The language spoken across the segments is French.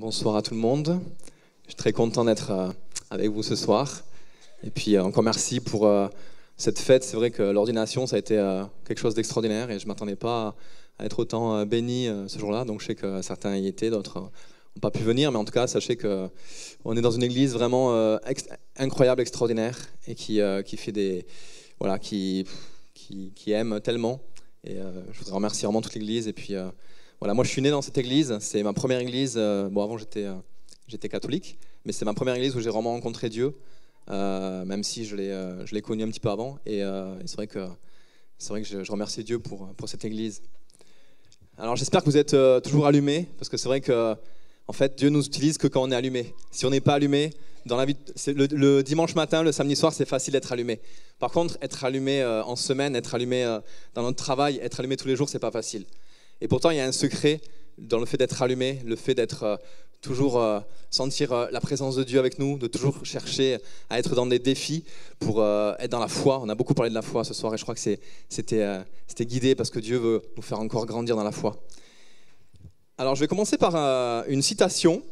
Bonsoir à tout le monde. Je suis très content d'être avec vous ce soir. Et puis encore merci pour cette fête. C'est vrai que l'ordination, ça a été quelque chose d'extraordinaire et je ne m'attendais pas à être autant béni ce jour-là. Donc je sais que certains y étaient, d'autres n'ont pas pu venir. Mais en tout cas, sachez qu'on est dans une église vraiment incroyable, extraordinaire et qui fait des... Voilà, qui aime tellement. Et je voudrais remercier vraiment toute l'église. Et puis... Voilà, moi je suis né dans cette église, c'est ma première église, bon avant j'étais catholique, mais c'est ma première église où j'ai vraiment rencontré Dieu, même si je l'ai connu un petit peu avant, et c'est vrai que je remercie Dieu pour cette église. Alors j'espère que vous êtes toujours allumés, parce que c'est vrai que en fait, Dieu nous utilise que quand on est allumé. Si on n'est pas allumé, dans la vie, le dimanche matin, le samedi soir, c'est facile d'être allumé. Par contre, être allumé en semaine, être allumé dans notre travail, être allumé tous les jours, c'est pas facile. Et pourtant, il y a un secret dans le fait d'être allumé, le fait d'être toujours sentir la présence de Dieu avec nous, de toujours chercher à être dans des défis pour être dans la foi. On a beaucoup parlé de la foi ce soir et je crois que c'était guidé parce que Dieu veut nous faire encore grandir dans la foi. Alors, je vais commencer par une citation.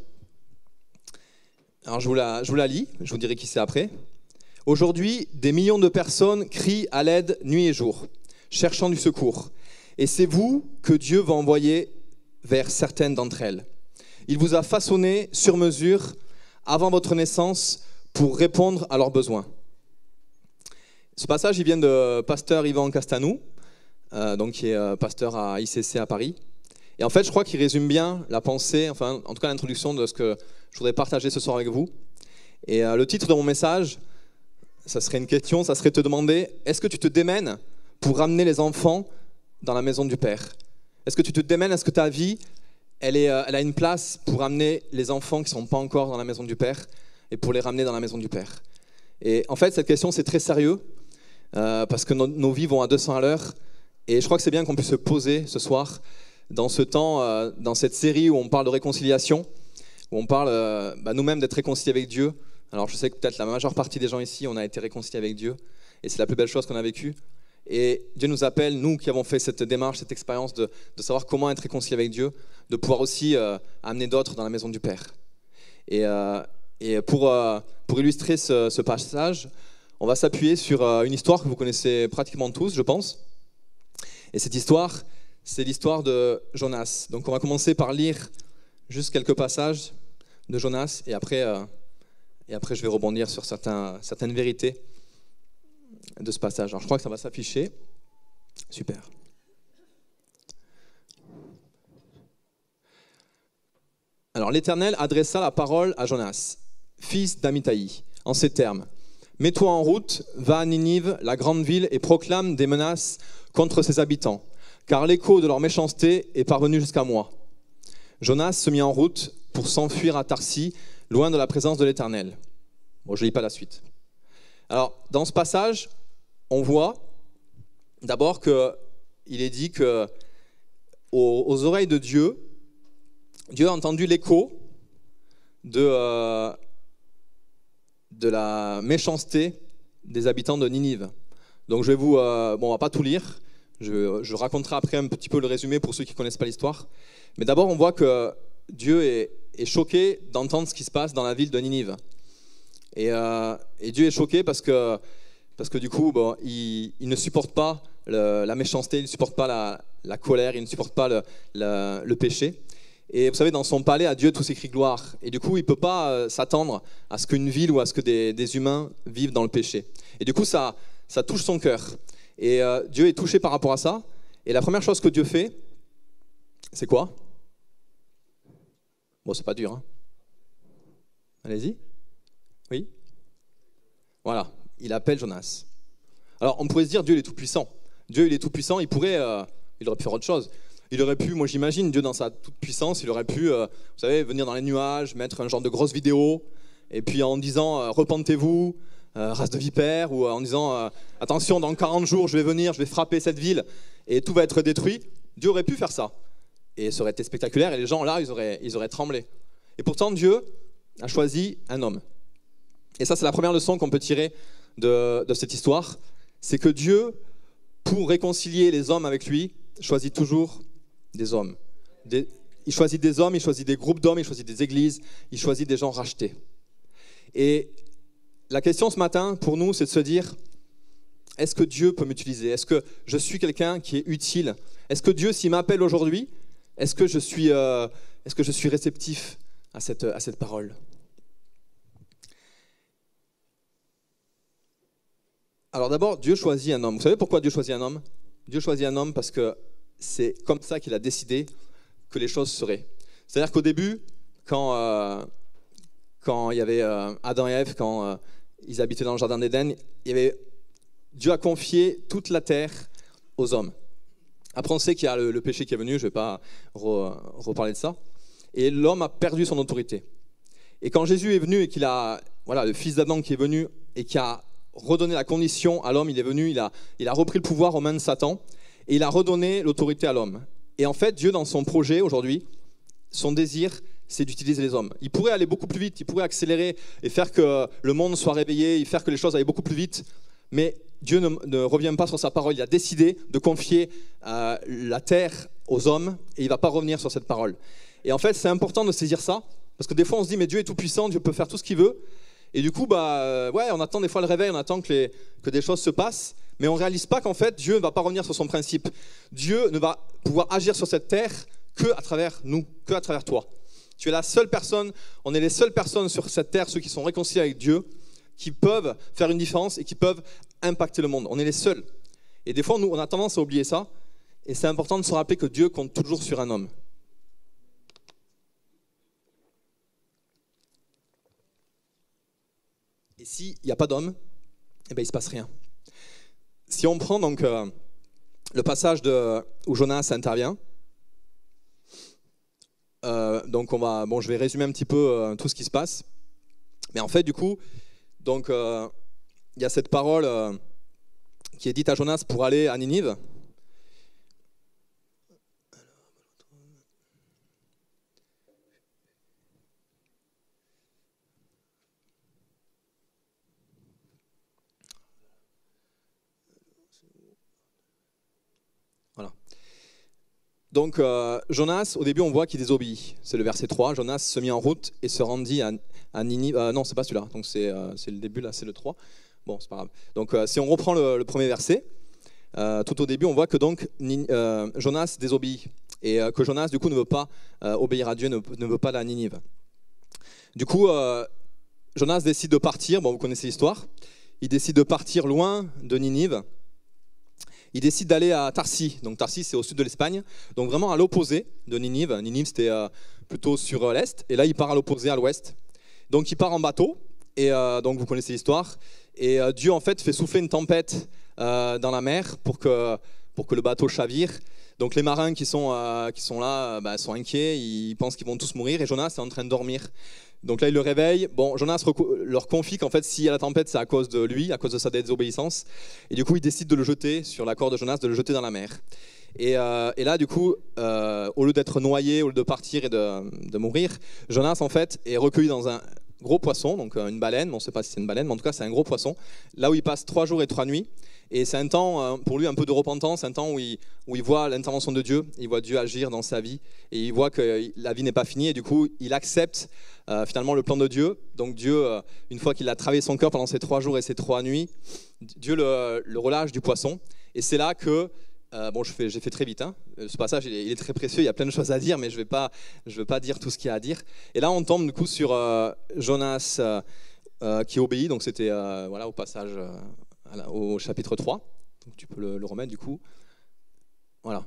Alors, je vous la lis, je vous dirai qui c'est après. « Aujourd'hui, des millions de personnes crient à l'aide nuit et jour, cherchant du secours. Et c'est vous que Dieu va envoyer vers certaines d'entre elles. Il vous a façonné sur mesure avant votre naissance pour répondre à leurs besoins. » Ce passage, il vient de pasteur Yvan Castanou, qui est pasteur à ICC à Paris. Et en fait, je crois qu'il résume bien la pensée, enfin, en tout cas l'introduction de ce que je voudrais partager ce soir avec vous. Et le titre de mon message, ça serait une question, ça serait te demander, est-ce que tu te démènes pour ramener les enfants dans la maison du Père? Est-ce que tu te démènes? Est-ce que ta vie, elle a une place pour amener les enfants qui ne sont pas encore dans la maison du Père et pour les ramener dans la maison du Père? Et en fait, cette question, c'est très sérieux parce que nos vies vont à 200 à l'heure. Et je crois que c'est bien qu'on puisse se poser ce soir dans ce temps, dans cette série où on parle de réconciliation, où on parle nous-mêmes d'être réconciliés avec Dieu. Alors je sais que peut-être la majeure partie des gens ici, on a été réconciliés avec Dieu et c'est la plus belle chose qu'on a vécue. Et Dieu nous appelle, nous qui avons fait cette démarche, cette expérience de savoir comment être réconcilié avec Dieu, de pouvoir aussi amener d'autres dans la maison du Père. Et pour illustrer ce passage, on va s'appuyer sur une histoire que vous connaissez pratiquement tous, je pense. Et cette histoire, c'est l'histoire de Jonas. Donc on va commencer par lire juste quelques passages de Jonas, et après je vais rebondir sur certaines vérités de ce passage. Alors, je crois que ça va s'afficher. Super. Alors, l'Éternel adressa la parole à Jonas, fils d'Amittai, en ces termes. « Mets-toi en route, va à Ninive, la grande ville, et proclame des menaces contre ses habitants, car l'écho de leur méchanceté est parvenu jusqu'à moi. » Jonas se mit en route pour s'enfuir à Tarsis, loin de la présence de l'Éternel. Bon, je ne lis pas la suite. Alors, dans ce passage, on voit d'abord qu'il est dit que aux oreilles de Dieu, Dieu a entendu l'écho de la méchanceté des habitants de Ninive. Donc je vais on va pas tout lire, je raconterai après un petit peu le résumé pour ceux qui ne connaissent pas l'histoire. Mais d'abord, on voit que Dieu est choqué d'entendre ce qui se passe dans la ville de Ninive. Et Dieu est choqué parce que du coup, il ne supporte pas la méchanceté, il ne supporte pas la colère, il ne supporte pas le péché. Et vous savez, dans son palais, à Dieu, tout s'écrit gloire. Et du coup, il ne peut pas s'attendre à ce qu'une ville ou à ce que des humains vivent dans le péché. Et du coup, ça touche son cœur. Et Dieu est touché par rapport à ça. Et la première chose que Dieu fait, c'est quoi? Bon, c'est pas dur, hein? Allez-y. Oui? Voilà. Il appelle Jonas. Alors, on pourrait se dire, Dieu il est tout-puissant. Dieu, il est tout-puissant, il aurait pu faire autre chose. Il aurait pu, moi j'imagine, Dieu dans sa toute-puissance, il aurait pu, vous savez, venir dans les nuages, mettre un genre de grosse vidéo, et puis en disant, repentez-vous, race de vipères, ou en disant, attention, dans 40 jours, je vais venir, je vais frapper cette ville, et tout va être détruit. Dieu aurait pu faire ça. Et ça aurait été spectaculaire, et les gens là, ils auraient tremblé. Et pourtant, Dieu a choisi un homme. Et ça, c'est la première leçon qu'on peut tirer de cette histoire, c'est que Dieu, pour réconcilier les hommes avec lui, choisit toujours des hommes, il choisit des hommes, il choisit des groupes d'hommes, il choisit des églises, il choisit des gens rachetés. Et la question ce matin, pour nous, c'est de se dire, est-ce que Dieu peut m'utiliser? Est-ce que je suis quelqu'un qui est utile? Est-ce que Dieu, s'il m'appelle aujourd'hui, est-ce que je suis réceptif à cette parole? Alors d'abord, Dieu choisit un homme. Vous savez pourquoi Dieu choisit un homme? Dieu choisit un homme parce que c'est comme ça qu'il a décidé que les choses seraient. C'est-à-dire qu'au début, quand il y avait Adam et Ève, quand ils habitaient dans le jardin d'Éden, Dieu a confié toute la terre aux hommes. Après, on sait qu'il y a le péché qui est venu, je ne vais pas reparler de ça. Et l'homme a perdu son autorité. Et quand Jésus est venu et qu'il a, le fils d'Adam qui est venu et qui a redonné la condition à l'homme, il est venu, il a repris le pouvoir aux mains de Satan et il a redonné l'autorité à l'homme. Et en fait, Dieu, dans son projet aujourd'hui, son désir, c'est d'utiliser les hommes. Il pourrait aller beaucoup plus vite, il pourrait accélérer et faire que le monde soit réveillé, faire que les choses aillent beaucoup plus vite. Mais Dieu ne revient pas sur sa parole. Il a décidé de confier la terre aux hommes et il ne va pas revenir sur cette parole. Et en fait, c'est important de saisir ça parce que des fois, on se dit, mais Dieu est tout puissant, Dieu peut faire tout ce qu'il veut. Et du coup, on attend des fois le réveil, on attend que des choses se passent, mais on ne réalise pas qu'en fait, Dieu ne va pas revenir sur son principe. Dieu ne va pouvoir agir sur cette terre qu'à travers nous, qu'à travers toi. Tu es la seule personne, on est les seules personnes sur cette terre, ceux qui sont réconciliés avec Dieu, qui peuvent faire une différence et qui peuvent impacter le monde. On est les seuls. Et des fois, nous, on a tendance à oublier ça, et c'est important de se rappeler que Dieu compte toujours sur un homme. Et s'il n'y a pas d'homme, il ne se passe rien. Si on prend donc le passage où Jonas intervient, je vais résumer un petit peu tout ce qui se passe. Mais en fait, du coup, donc il y a cette parole qui est dite à Jonas pour aller à Ninive. Voilà. Donc Jonas, au début on voit qu'il désobéit. C'est le verset 3. Jonas se mit en route et se rendit à Ninive. Non, c'est pas celui-là. Donc c'est le début, là c'est le 3. Bon, c'est pas grave. Donc si on reprend le premier verset, tout au début on voit que donc Jonas désobéit. Et que Jonas du coup ne veut pas obéir à Dieu, ne veut pas aller à Ninive. Du coup, Jonas décide de partir. Bon, vous connaissez l'histoire. Il décide de partir loin de Ninive. Il décide d'aller à Tarsis. Donc Tarsis, c'est au sud de l'Espagne, donc vraiment à l'opposé de Ninive. Ninive, c'était plutôt sur l'est, et là, il part à l'opposé, à l'ouest. Donc il part en bateau, et donc vous connaissez l'histoire. Et Dieu, en fait, fait souffler une tempête dans la mer pour que le bateau chavire. Donc les marins qui sont là sont inquiets, ils pensent qu'ils vont tous mourir, et Jonas est en train de dormir. Donc là, il le réveille. Bon, Jonas leur confie qu'en fait, s'il y a la tempête, c'est à cause de lui, à cause de sa désobéissance. Et du coup, il décide de le jeter sur la corde de Jonas, de le jeter dans la mer. Et là, du coup, au lieu d'être noyé, au lieu de partir et de mourir, Jonas, en fait, est recueilli dans un gros poisson, donc une baleine. On ne sait pas si c'est une baleine, mais en tout cas, c'est un gros poisson. Là où il passe 3 jours et 3 nuits. Et c'est un temps, pour lui, un peu de repentance, un temps où il voit l'intervention de Dieu, il voit Dieu agir dans sa vie, et il voit que la vie n'est pas finie, et du coup, il accepte finalement le plan de Dieu. Donc Dieu, une fois qu'il a travaillé son cœur pendant ces 3 jours et ces 3 nuits, Dieu le relâche du poisson. Et c'est là que, j'ai fait très vite, hein. Ce passage il est très précieux, il y a plein de choses à dire, mais je vais pas dire tout ce qu'il y a à dire. Et là, on tombe du coup sur Jonas qui obéit, donc c'était au passage... au chapitre 3, donc tu peux le remettre du coup. Voilà.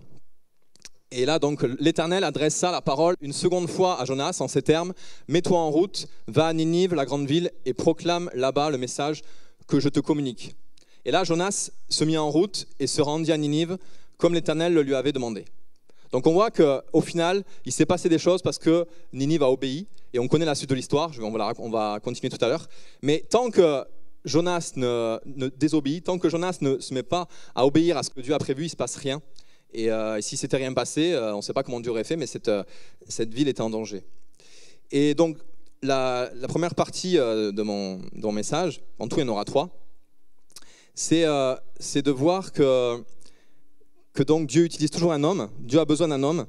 Et là, donc, l'Éternel adressa la parole une seconde fois à Jonas en ces termes: mets-toi en route, va à Ninive, la grande ville, et proclame là-bas le message que je te communique. Et là, Jonas se mit en route et se rendit à Ninive comme l'Éternel le lui avait demandé. Donc on voit qu'au final, il s'est passé des choses parce que Ninive a obéi, et on connaît la suite de l'histoire, on va continuer tout à l'heure. Mais tant que Jonas ne désobéit, tant que Jonas ne se met pas à obéir à ce que Dieu a prévu, il ne se passe rien. Et si c'était rien passé, on ne sait pas comment Dieu aurait fait, mais cette ville était en danger. Et donc, la première partie de mon message, en tout il y en aura 3, c'est de voir que donc Dieu utilise toujours un homme, Dieu a besoin d'un homme,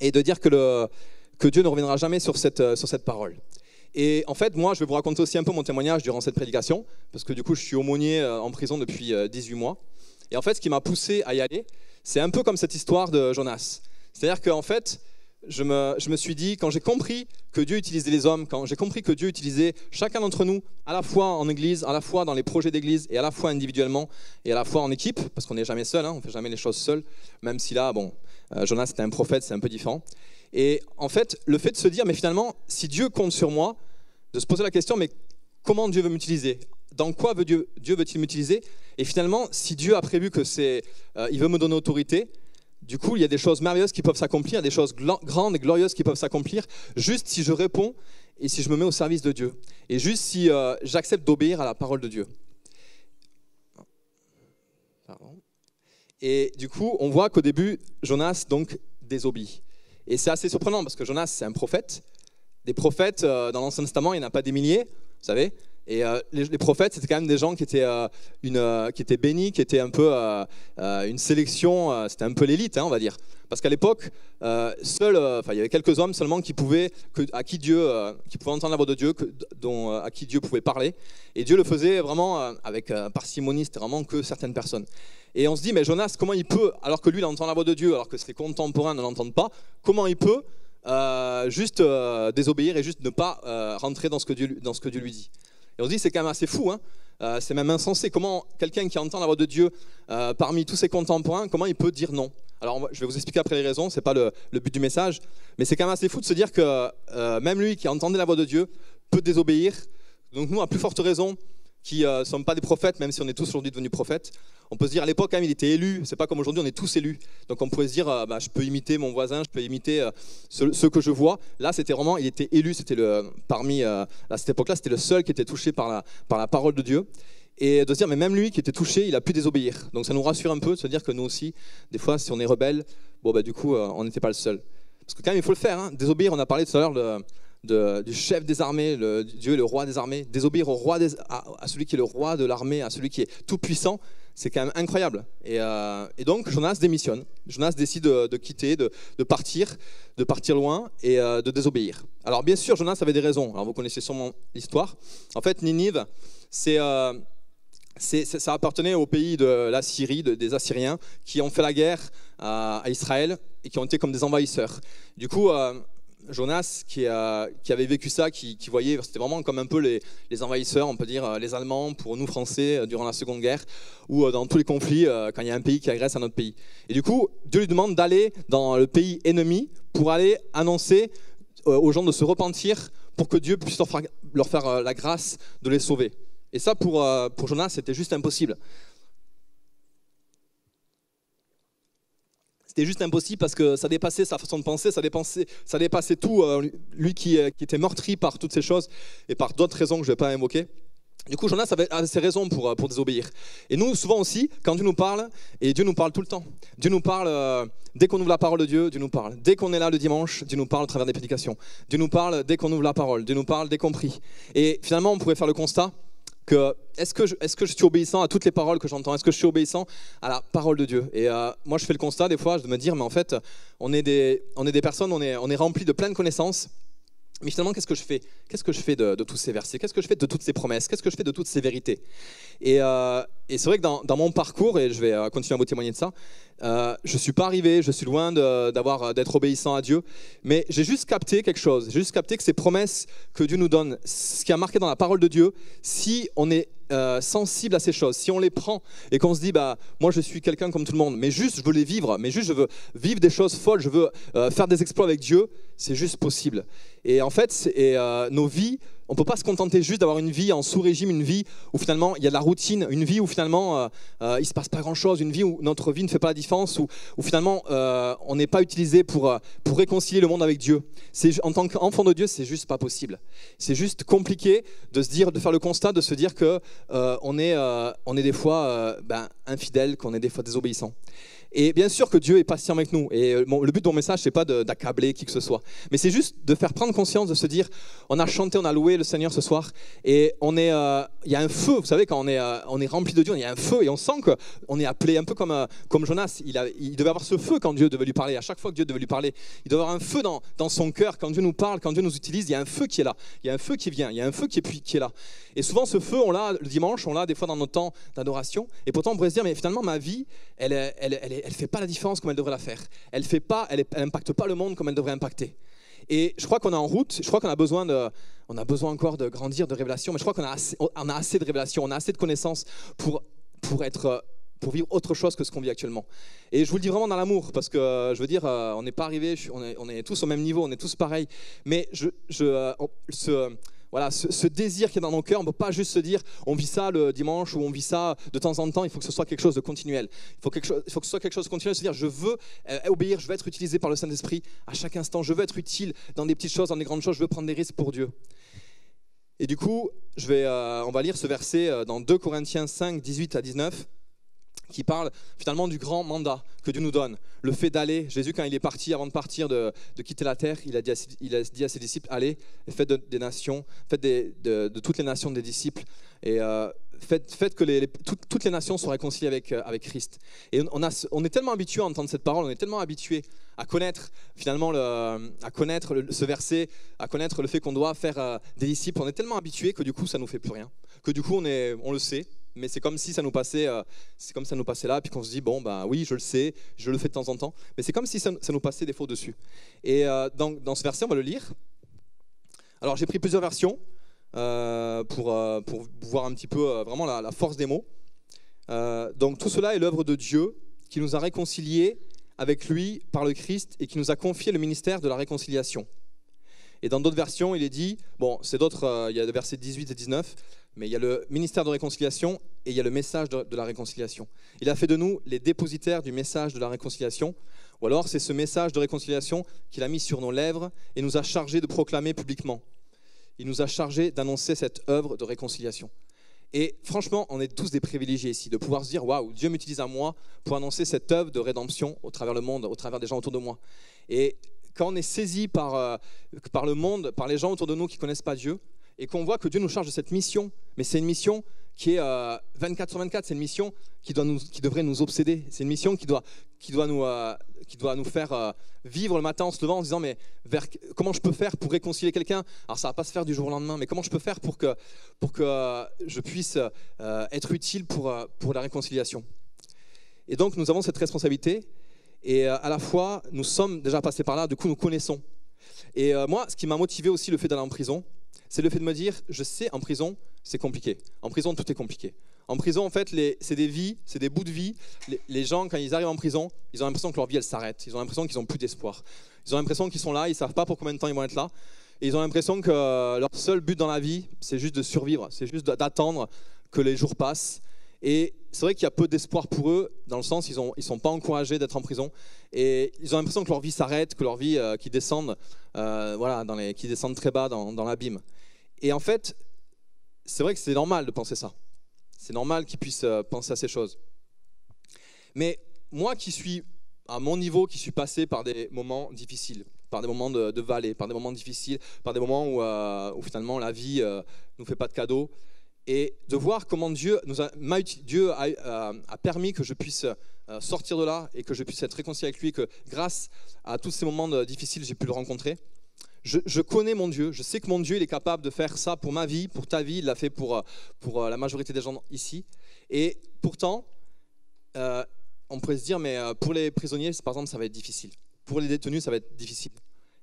et de dire que Dieu ne reviendra jamais sur cette parole. Et en fait, moi, je vais vous raconter aussi un peu mon témoignage durant cette prédication, parce que du coup, je suis aumônier en prison depuis 18 mois. Et en fait, ce qui m'a poussé à y aller, c'est un peu comme cette histoire de Jonas. C'est-à-dire qu'en fait, je me suis dit, quand j'ai compris que Dieu utilisait les hommes, quand j'ai compris que Dieu utilisait chacun d'entre nous, à la fois en église, à la fois dans les projets d'église, et à la fois individuellement, et à la fois en équipe, parce qu'on n'est jamais seul, on ne fait jamais les choses seul, même si là, Jonas était un prophète, c'est un peu différent. Et en fait, le fait de se dire, mais finalement, si Dieu compte sur moi, de se poser la question, mais comment Dieu veut m'utiliser ? Dans quoi Dieu veut-il m'utiliser ? Et finalement, si Dieu a prévu que il veut me donner autorité, du coup, il y a des choses merveilleuses qui peuvent s'accomplir, il y a des choses grandes et glorieuses qui peuvent s'accomplir, juste si je réponds et si je me mets au service de Dieu. Et juste si j'accepte d'obéir à la parole de Dieu. Pardon. Et du coup, on voit qu'au début, Jonas donc désobéit. Et c'est assez surprenant parce que Jonas, c'est un prophète. Des prophètes, dans l'Ancien Testament, il n'y en a pas des milliers, vous savez. Et les prophètes, c'était quand même des gens qui étaient bénis, qui étaient un peu une sélection, c'était un peu l'élite, on va dire. Parce qu'à l'époque, il y avait quelques hommes seulement qui pouvaient entendre la voix de Dieu, à qui Dieu pouvait parler. Et Dieu le faisait vraiment avec parcimonie, c'était vraiment que certaines personnes. Et on se dit, mais Jonas, comment il peut, alors que lui, il entend la voix de Dieu, alors que ses contemporains ne l'entendent pas, comment il peut juste désobéir et juste ne pas rentrer dans ce que Dieu lui dit. Et on se dit, c'est quand même assez fou, c'est même insensé. Comment quelqu'un qui entend la voix de Dieu parmi tous ses contemporains, comment il peut dire non ? Alors je vais vous expliquer après les raisons, ce n'est pas le but du message, mais c'est quand même assez fou de se dire que même lui qui entendait la voix de Dieu peut désobéir. Donc nous, à plus forte raison, qui ne sommes pas des prophètes, même si on est tous aujourd'hui devenus prophètes, on peut se dire à l'époque quand même il était élu, c'est pas comme aujourd'hui on est tous élus, donc on pourrait se dire je peux imiter mon voisin, je peux imiter ceux que je vois. Là c'était vraiment, il était élu, c'était à cette époque-là c'était le seul qui était touché par la parole de Dieu, et de se dire mais même lui qui était touché, il a pu désobéir. Donc ça nous rassure un peu de se dire que nous aussi, des fois si on est rebelle, du coup on n'était pas le seul. Parce que quand même il faut le faire, désobéir, on a parlé tout à l'heure du chef des armées, Dieu est le roi des armées, désobéir au roi à celui qui est le roi de l'armée, à celui qui est tout puissant, c'est quand même incroyable. Et donc Jonas démissionne, Jonas décide de quitter, de partir loin et de désobéir. Alors bien sûr Jonas avait des raisons, alors vous connaissez sûrement l'histoire. En fait Ninive, ça appartenait au pays de la Syrie, des Assyriens, qui ont fait la guerre à Israël et qui ont été comme des envahisseurs. Du coup Jonas, qui avait vécu ça, qui voyait, c'était vraiment comme un peu les envahisseurs, on peut dire, les Allemands pour nous Français durant la Seconde Guerre, ou dans tous les conflits, quand il y a un pays qui agresse un autre pays. Et du coup, Dieu lui demande d'aller dans le pays ennemi pour aller annoncer aux gens de se repentir pour que Dieu puisse leur faire la grâce de les sauver. Et ça, pour Jonas, c'était juste impossible. C'était juste impossible parce que ça dépassait sa façon de penser, ça dépassait tout. Lui qui était meurtri par toutes ces choses et par d'autres raisons que je ne vais pas invoquer. Du coup, Jonas avait ses raisons pour désobéir. Et nous, souvent aussi, quand Dieu nous parle, et Dieu nous parle tout le temps. Dieu nous parle dès qu'on ouvre la parole de Dieu, Dieu nous parle. Dès qu'on est là le dimanche, Dieu nous parle à travers des prédications. Dieu nous parle dès qu'on ouvre la parole. Dieu nous parle dès qu'on prie. Et finalement, on pourrait faire le constat que est-ce que je suis obéissant à toutes les paroles que j'entends ? Est-ce que je suis obéissant à la parole de Dieu ? Et moi, je fais le constat des fois de me dire, mais en fait, on est des personnes, on est remplis de plein de connaissances. Mais finalement, qu'est-ce que je fais ? Qu'est-ce que je fais de tous ces versets ? Qu'est-ce que je fais de toutes ces promesses ? Qu'est-ce que je fais de toutes ces vérités ? Et c'est vrai que dans mon parcours, et je vais continuer à vous témoigner de ça, je ne suis pas arrivé, je suis loin d'être obéissant à Dieu, mais j'ai juste capté quelque chose. J'ai juste capté que ces promesses que Dieu nous donne, ce qui a marqué dans la parole de Dieu, si on est sensible à ces choses, si on les prend et qu'on se dit moi je suis quelqu'un comme tout le monde, mais juste je veux les vivre, mais juste je veux vivre des choses folles, je veux faire des exploits avec Dieu, c'est juste possible. Et en fait, nos vies, on ne peut pas se contenter juste d'avoir une vie en sous-régime, une vie où finalement il y a de la routine, une vie où finalement il ne se passe pas grand-chose, une vie où notre vie ne fait pas la différence, où finalement on n'est pas utilisé pour réconcilier le monde avec Dieu. En tant qu'enfant de Dieu, c'est juste pas possible. C'est juste compliqué de faire le constat, de se dire que on est des fois infidèles, qu'on est des fois désobéissants. Et bien sûr que Dieu est patient avec nous. Et le but de mon message, c'est pas d'accabler qui que ce soit. Mais c'est juste de faire prendre conscience, de se dire, on a chanté, on a loué le Seigneur ce soir. Et on est il y a un feu, vous savez, quand on est rempli de Dieu, il y a un feu et on sent qu'on est appelé un peu comme Jonas. Il devait avoir ce feu quand Dieu devait lui parler. À chaque fois que Dieu devait lui parler, il devait avoir un feu dans son cœur. Quand Dieu nous parle, quand Dieu nous utilise, il y a un feu qui est là. Il y a un feu qui vient, il y a un feu qui est là. Et souvent, ce feu, on l'a le dimanche, on l'a des fois dans notre temps d'adoration. Et pourtant, on pourrait se dire, mais finalement, ma vie, elle fait pas la différence comme elle devrait la faire. Elle impacte pas le monde comme elle devrait impacter. Et je crois qu'on est en route, je crois qu'on a besoin encore de grandir, de révélation, mais je crois qu'on a assez de révélation, on a assez de connaissances pour vivre autre chose que ce qu'on vit actuellement. Et je vous le dis vraiment dans l'amour, parce que je veux dire, on n'est pas arrivés, on est tous au même niveau, on est tous pareils, mais ce désir qui est dans nos cœurs, on ne peut pas juste se dire on vit ça le dimanche ou on vit ça de temps en temps, il faut que ce soit quelque chose de continuel. Il faut que ce soit quelque chose de continuel, se dire je veux obéir, je veux être utilisé par le Saint-Esprit à chaque instant, je veux être utile dans des petites choses, dans des grandes choses, je veux prendre des risques pour Dieu. Et du coup, on va lire ce verset dans 2 Corinthiens 5, 18 à 19, qui parle finalement du grand mandat que Dieu nous donne. Le fait d'aller, Jésus quand il est parti, avant de partir, de quitter la terre, il a dit à ses disciples, allez, et faites des nations, faites de toutes les nations des disciples, et faites que toutes les nations soient réconciliées avec Christ. Et on est tellement habitué à entendre cette parole, on est tellement habitué à connaître finalement ce verset, à connaître le fait qu'on doit faire des disciples, on est tellement habitué que du coup ça nous fait plus rien, que du coup on le sait. Mais c'est comme si ça nous passait là, puis qu'on se dit, bon, ben oui, je le sais, je le fais de temps en temps, mais c'est comme si ça nous passait des fois dessus. Et dans ce verset, on va le lire. Alors, j'ai pris plusieurs versions pour voir un petit peu vraiment la force des mots. Donc, tout cela est l'œuvre de Dieu qui nous a réconciliés avec lui par le Christ et qui nous a confié le ministère de la réconciliation. Et dans d'autres versions, il est dit, bon, c'est d'autres, il y a les versets 18 et 19, mais il y a le ministère de réconciliation et il y a le message de la réconciliation. Il a fait de nous les dépositaires du message de la réconciliation, ou alors c'est ce message de réconciliation qu'il a mis sur nos lèvres et nous a chargés de proclamer publiquement. Il nous a chargés d'annoncer cette œuvre de réconciliation. Et franchement, on est tous des privilégiés ici, de pouvoir se dire, waouh, Dieu m'utilise à moi pour annoncer cette œuvre de rédemption au travers le monde, au travers des gens autour de moi. Et quand on est saisi par le monde, par les gens autour de nous qui ne connaissent pas Dieu, et qu'on voit que Dieu nous charge de cette mission, mais c'est une mission qui est 24 sur 24, c'est une mission qui devrait nous obséder, c'est une mission qui doit nous faire vivre le matin en se levant en se disant mais comment je peux faire pour réconcilier quelqu'un? Alors ça ne va pas se faire du jour au lendemain, mais comment je peux faire pour que je puisse être utile pour la réconciliation? Et donc nous avons cette responsabilité, et à la fois nous sommes déjà passés par là, du coup nous connaissons. Et moi, ce qui m'a motivé aussi le fait d'aller en prison, c'est le fait de me dire, je sais, en prison, c'est compliqué. En prison, tout est compliqué. En prison, en fait, c'est des vies, c'est des bouts de vie. Les gens, quand ils arrivent en prison, ils ont l'impression que leur vie, elle s'arrête. Ils ont l'impression qu'ils n'ont plus d'espoir. Ils ont l'impression qu'ils sont là, ils ne savent pas pour combien de temps ils vont être là. Et ils ont l'impression que leur seul but dans la vie, c'est juste de survivre. C'est juste d'attendre que les jours passent. Et c'est vrai qu'il y a peu d'espoir pour eux, dans le sens ils sont pas encouragés d'être en prison. Et ils ont l'impression que leur vie s'arrête, que leur vie qui descendent très bas dans l'abîme. Et en fait, c'est vrai que c'est normal de penser ça. C'est normal qu'ils puissent penser à ces choses. Mais moi qui suis à mon niveau, qui suis passé par des moments difficiles, par des moments de vallée, par des moments difficiles, par des moments où finalement la vie nous fait pas de cadeaux, et de voir comment Dieu a permis que je puisse sortir de là et que je puisse être réconcilié avec lui, et que grâce à tous ces moments difficiles, j'ai pu le rencontrer. Je connais mon Dieu, je sais que mon Dieu il est capable de faire ça pour ma vie, pour ta vie, il l'a fait pour la majorité des gens ici. Et pourtant, on pourrait se dire, mais pour les prisonniers, par exemple, ça va être difficile. Pour les détenus, ça va être difficile.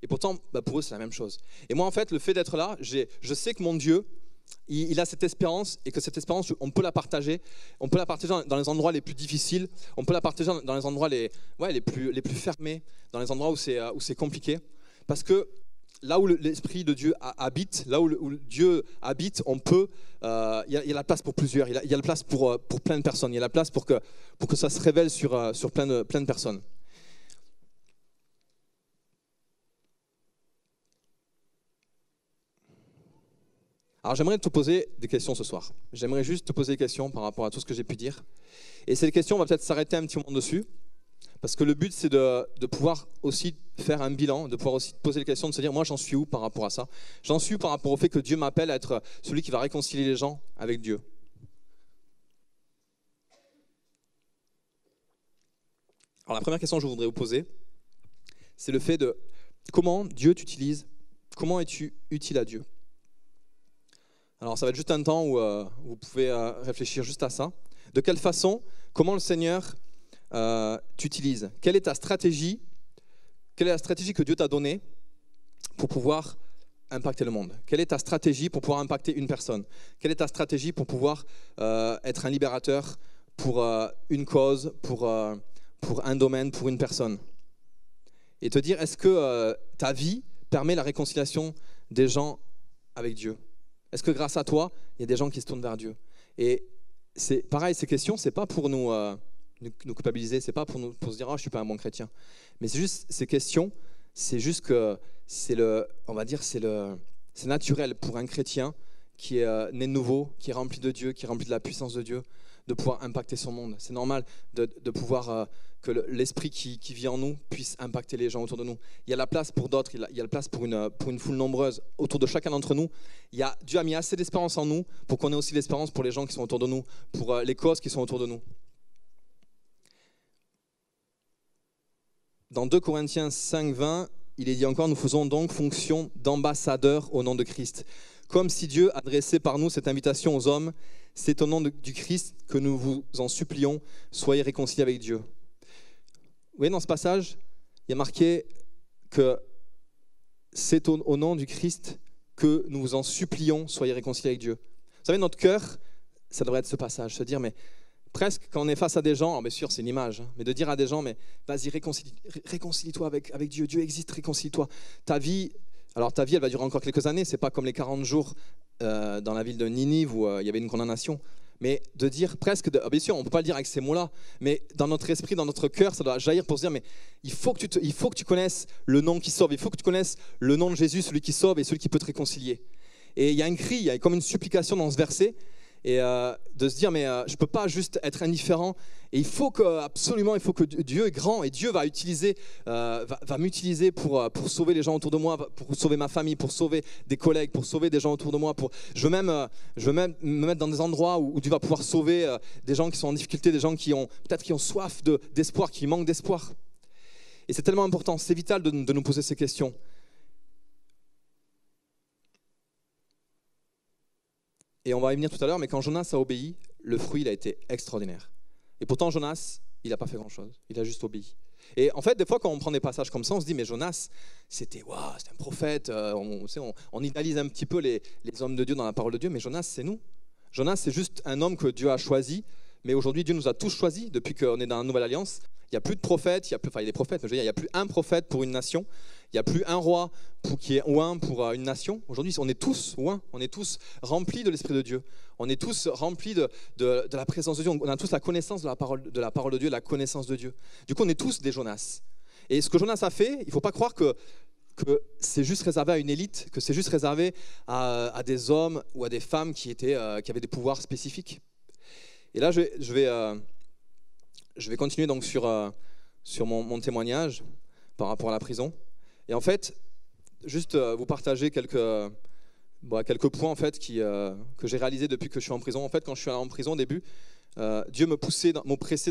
Et pourtant, pour eux, c'est la même chose. Et moi, en fait, le fait d'être là, je sais que mon Dieu, il a cette espérance, et que cette espérance, on peut la partager. On peut la partager dans les endroits les plus difficiles, on peut la partager dans les endroits les plus fermés, dans les endroits où c'est compliqué. Parce que là où l'Esprit de Dieu habite, là où Dieu habite, il y a la place pour plusieurs, il y a la place pour plein de personnes, il y a la place pour que ça se révèle sur plein de personnes. Alors j'aimerais te poser des questions ce soir. J'aimerais juste te poser des questions par rapport à tout ce que j'ai pu dire. Et ces questions, on va peut-être s'arrêter un petit moment dessus, Parce que le but, c'est de pouvoir aussi faire un bilan, de pouvoir aussi poser les questions, de se dire, moi, j'en suis où par rapport à ça? J'en suis où par rapport au fait que Dieu m'appelle à être celui qui va réconcilier les gens avec Dieu? Alors, la première question que je voudrais vous poser, c'est le fait de comment Dieu t'utilise, comment es-tu utile à Dieu? Alors, ça va être juste un temps où vous pouvez réfléchir juste à ça. De quelle façon, comment le Seigneur t'utilise? Quelle est ta stratégie? Quelle est la stratégie que Dieu t'a donnée pour pouvoir impacter le monde? Quelle est ta stratégie pour pouvoir impacter une personne? Quelle est ta stratégie pour pouvoir être un libérateur pour une cause, pour un domaine, pour une personne? Et te dire, est-ce que ta vie permet la réconciliation des gens avec Dieu? Est-ce que grâce à toi, il y a des gens qui se tournent vers Dieu? Et c'est pareil, ces questions, c'est pas pour nous culpabiliser, c'est pas pour se dire, oh, je suis pas un bon chrétien. Mais c'est juste ces questions, c'est juste que c'est naturel pour un chrétien qui est né de nouveau, qui est rempli de Dieu, qui est rempli de la puissance de Dieu, de pouvoir impacter son monde. C'est normal de pouvoir que l'esprit qui vit en nous puisse impacter les gens autour de nous. Il y a la place pour d'autres, il y a la place pour une foule nombreuse autour de chacun d'entre nous. Dieu a mis assez d'espérance en nous pour qu'on ait aussi l'espérance pour les gens qui sont autour de nous, pour les causes qui sont autour de nous. Dans 2 Corinthiens 5, 20, il est dit encore, nous faisons donc fonction d'ambassadeurs au nom de Christ. Comme si Dieu adressait par nous cette invitation aux hommes, c'est au nom du Christ que nous vous en supplions, soyez réconciliés avec Dieu. Vous voyez, dans ce passage, il y a marqué que c'est au nom du Christ que nous vous en supplions, soyez réconciliés avec Dieu. Vous savez, notre cœur, ça devrait être ce passage, se dire, mais presque quand on est face à des gens, alors bien sûr c'est une image, mais de dire à des gens, mais vas-y, réconcilie-toi avec Dieu, Dieu existe, réconcilie-toi. Ta vie, elle va durer encore quelques années, c'est pas comme les 40 jours dans la ville de Ninive où il y avait une condamnation. Mais de dire presque, bien sûr on ne peut pas le dire avec ces mots-là, mais dans notre esprit, dans notre cœur, ça doit jaillir pour se dire, mais il faut que tu connaisses le nom qui sauve, il faut que tu connaisses le nom de Jésus, celui qui sauve et celui qui peut te réconcilier. Et il y a un cri, il y a comme une supplication dans ce verset, et de se dire, mais je ne peux pas juste être indifférent, et absolument il faut que Dieu est grand, et Dieu va m'utiliser pour sauver les gens autour de moi, pour sauver ma famille, pour sauver des collègues, pour sauver des gens autour de moi. Je veux même me mettre dans des endroits où Dieu va pouvoir sauver des gens qui sont en difficulté, des gens qui ont soif d'espoir, qui manquent d'espoir. Et c'est tellement important, c'est vital de nous poser ces questions. Et on va y venir tout à l'heure, mais quand Jonas a obéi, le fruit il a été extraordinaire. Et pourtant Jonas, il n'a pas fait grand-chose, il a juste obéi. Et en fait, des fois quand on prend des passages comme ça, on se dit, mais Jonas, c'était un prophète, on idéalise un petit peu les hommes de Dieu dans la parole de Dieu, mais Jonas, c'est nous. Jonas, c'est juste un homme que Dieu a choisi, mais aujourd'hui Dieu nous a tous choisis depuis qu'on est dans la nouvelle alliance. Il n'y a plus de prophètes, il y a des prophètes, mais je veux dire, il n'y a plus un prophète pour une nation, il n'y a plus un roi qui est oint pour une nation. Aujourd'hui, on est tous oint, on est tous remplis de l'Esprit de Dieu, on est tous remplis de la présence de Dieu, on a tous la connaissance de la parole de Dieu, la connaissance de Dieu. Du coup, on est tous des Jonas. Et ce que Jonas a fait, il ne faut pas croire que c'est juste réservé à une élite, que c'est juste réservé à des hommes ou à des femmes qui avaient des pouvoirs spécifiques. Et là, je vais continuer donc sur mon témoignage par rapport à la prison. Et en fait, juste vous partager quelques points en fait, que j'ai réalisés depuis que je suis en prison. En fait, quand je suis allé en prison au début, Dieu me pressait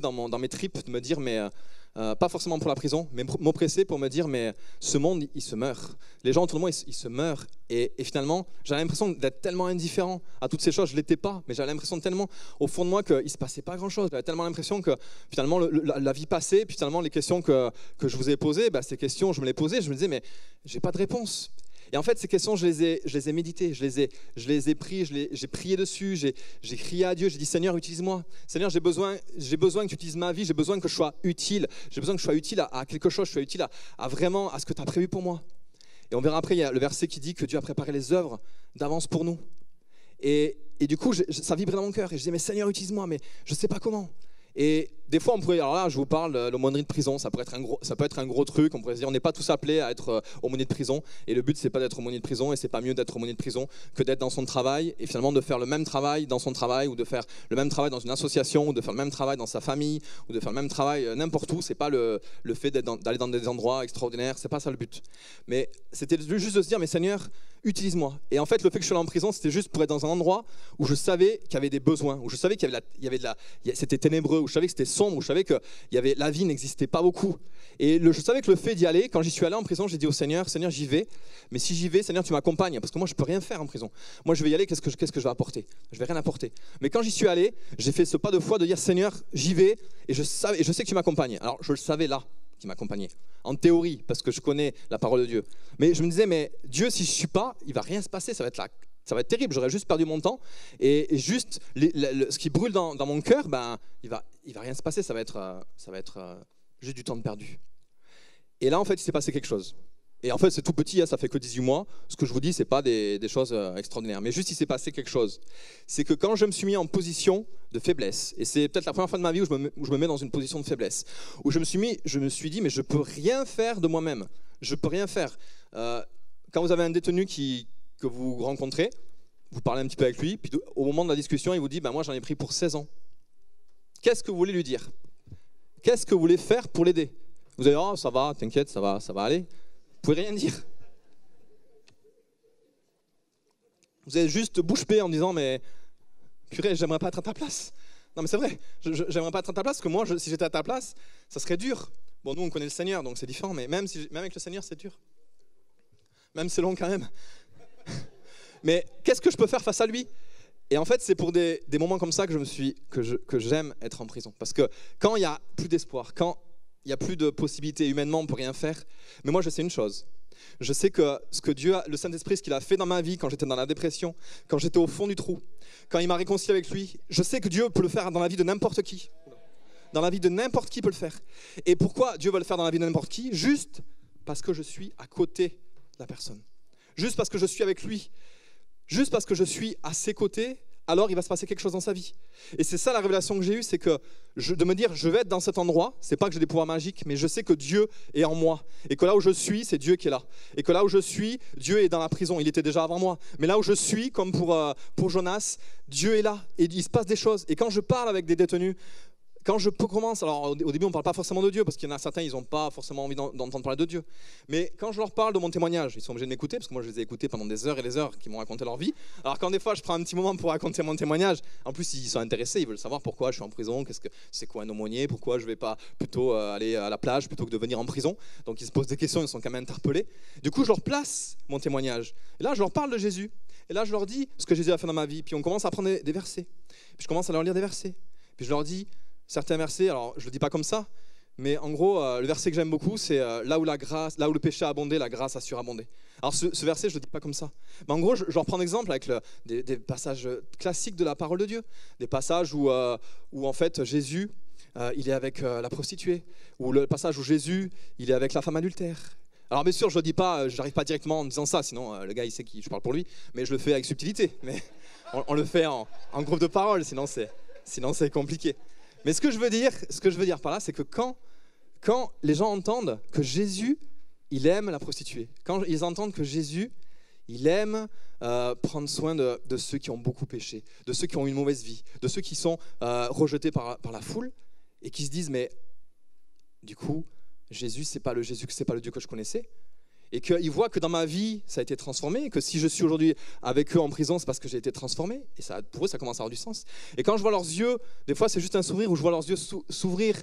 dans mes tripes de me dire, mais pas forcément pour la prison, mais m'oppresser pour me dire, mais ce monde, il se meurt. Les gens autour de moi, ils se meurent. Et finalement, j'avais l'impression d'être tellement indifférent à toutes ces choses. Je ne l'étais pas, mais j'avais l'impression tellement au fond de moi qu'il ne se passait pas grand-chose. J'avais tellement l'impression que finalement, la vie passait. Puis finalement, les questions que je vous ai posées, ces questions, je me les posais. Je me disais, mais je n'ai pas de réponse. Et en fait, ces questions, je les ai méditées, je les ai pris, j'ai prié dessus, j'ai crié à Dieu, j'ai dit, Seigneur, utilise-moi. Seigneur, j'ai besoin que tu utilises ma vie, j'ai besoin que je sois utile, j'ai besoin que je sois utile à quelque chose, je sois utile à vraiment à ce que tu as prévu pour moi. Et on verra après, il y a le verset qui dit que Dieu a préparé les œuvres d'avance pour nous. Et du coup, ça vibrait dans mon cœur, et je disais, mais Seigneur, utilise-moi, mais je ne sais pas comment. Et des fois, on pourrait, alors là, je vous parle de l'aumônerie de prison, ça peut être un gros truc, on pourrait se dire, on n'est pas tous appelés à être aumônier de prison, et le but, c'est pas d'être aumônier de prison, et c'est pas mieux d'être aumônier de prison que d'être dans son travail, et finalement de faire le même travail dans son travail, ou de faire le même travail dans une association, ou de faire le même travail dans sa famille, ou de faire le même travail n'importe où. C'est pas le fait d'aller dans des endroits extraordinaires, c'est pas ça le but. Mais c'était juste de se dire, mais Seigneur, utilise-moi. Et en fait, le fait que je sois là en prison, c'était juste pour être dans un endroit où je savais qu'il y avait des besoins, où je savais qu'il y avait c'était ténébreux, où je savais que c'était sombre, où je savais que la vie n'existait pas beaucoup. Et je savais que le fait d'y aller, quand j'y suis allé en prison, j'ai dit au Seigneur, Seigneur, j'y vais, mais si j'y vais, Seigneur, tu m'accompagnes, parce que moi, je peux rien faire en prison. Moi, je vais y aller, qu'est-ce que je vais apporter? Je vais rien apporter. Mais quand j'y suis allé, j'ai fait ce pas de foi de dire, Seigneur, j'y vais, et je sais que tu m'accompagnes. Alors, je le savais là, qui m'accompagnait. En théorie, parce que je connais la parole de Dieu. Mais je me disais, mais Dieu, si je ne suis pas, il ne va rien se passer, ça va être terrible, j'aurais juste perdu mon temps. Et juste, ce qui brûle dans mon cœur, il va rien se passer, ça va être juste du temps de perdu. Et là, en fait, il s'est passé quelque chose. Et en fait, c'est tout petit, ça fait que 18 mois. Ce que je vous dis, ce n'est pas des choses extraordinaires. Mais juste, il s'est passé quelque chose. C'est que quand je me suis mis en position de faiblesse, et c'est peut-être la première fois de ma vie où je me mets dans une position de faiblesse, où je me suis dit, mais je ne peux rien faire de moi-même. Je ne peux rien faire. Quand vous avez un détenu que vous rencontrez, vous parlez un petit peu avec lui, puis au moment de la discussion, il vous dit, moi j'en ai pris pour 16 ans. Qu'est-ce que vous voulez lui dire? Qu'est-ce que vous voulez faire pour l'aider? Vous allez dire, oh ça va, t'inquiète, ça va aller. Vous pouvez rien dire. Vous êtes juste bouche bée en disant, mais purée, j'aimerais pas être à ta place. Non mais c'est vrai, j'aimerais pas être à ta place, parce que moi, si j'étais à ta place, ça serait dur. Bon, nous on connaît le Seigneur, donc c'est différent, mais même avec le Seigneur, c'est dur. Même c'est long quand même. Mais qu'est-ce que je peux faire face à lui? Et en fait, c'est pour des moments comme ça que j'aime être en prison. Parce que quand il n'y a plus d'espoir, quand il n'y a plus de possibilités humainement, on ne peut rien faire. Mais moi, je sais une chose. Je sais que ce que Dieu, le Saint-Esprit, ce qu'il a fait dans ma vie, quand j'étais dans la dépression, quand j'étais au fond du trou, quand il m'a réconcilié avec lui, je sais que Dieu peut le faire dans la vie de n'importe qui. Dans la vie de n'importe qui peut le faire. Et pourquoi Dieu va le faire dans la vie de n'importe qui? Juste parce que je suis à côté de la personne. Juste parce que je suis avec lui. Juste parce que je suis à ses côtés, alors il va se passer quelque chose dans sa vie. Et c'est ça la révélation que j'ai eue, c'est que de me dire, je vais être dans cet endroit, c'est pas que j'ai des pouvoirs magiques, mais je sais que Dieu est en moi. Et que là où je suis, c'est Dieu qui est là. Et que là où je suis, Dieu est dans la prison, il était déjà avant moi. Mais là où je suis, comme pour Jonas, Dieu est là, et il se passe des choses. Et quand je parle avec des détenus, quand je commence, alors au début on ne parle pas forcément de Dieu, parce qu'il y en a certains, ils n'ont pas forcément envie d'entendre parler de Dieu. Mais quand je leur parle de mon témoignage, ils sont obligés de m'écouter, parce que moi je les ai écoutés pendant des heures et des heures, qui m'ont raconté leur vie. Alors quand des fois je prends un petit moment pour raconter mon témoignage, en plus ils sont intéressés, ils veulent savoir pourquoi je suis en prison, c'est quoi un aumônier, pourquoi je ne vais pas plutôt aller à la plage plutôt que de venir en prison. Donc ils se posent des questions, ils sont quand même interpellés. Du coup je leur place mon témoignage. Et là je leur parle de Jésus. Et là je leur dis ce que Jésus a fait dans ma vie. Puis on commence à prendre des versets. Puis je commence à leur lire des versets. Puis je leur dis certains versets, alors je ne le dis pas comme ça, mais en gros, le verset que j'aime beaucoup, c'est là où le péché a abondé, la grâce a surabondé. Alors ce verset, je ne le dis pas comme ça. Mais en gros, je reprends un exemple avec des passages classiques de la parole de Dieu. Des passages où en fait, Jésus, il est avec la prostituée. Ou le passage où Jésus, il est avec la femme adultère. Alors bien sûr, je ne dis pas, je n'arrive pas directement en disant ça, sinon le gars, il sait que je parle pour lui. Mais je le fais avec subtilité. Mais on le fait en groupe de parole, sinon c'est compliqué. Mais ce que je veux dire par là, c'est que quand les gens entendent que Jésus, il aime la prostituée, quand ils entendent que Jésus, il aime prendre soin de ceux qui ont beaucoup péché, de ceux qui ont une mauvaise vie, de ceux qui sont rejetés par la foule, et qui se disent, mais du coup, Jésus, c'est pas le Dieu que je connaissais. Et qu'ils voient que dans ma vie, ça a été transformé, et que si je suis aujourd'hui avec eux en prison, c'est parce que j'ai été transformé, et ça, pour eux, ça commence à avoir du sens. Et quand je vois leurs yeux, des fois, c'est juste un sourire où je vois leurs yeux s'ouvrir,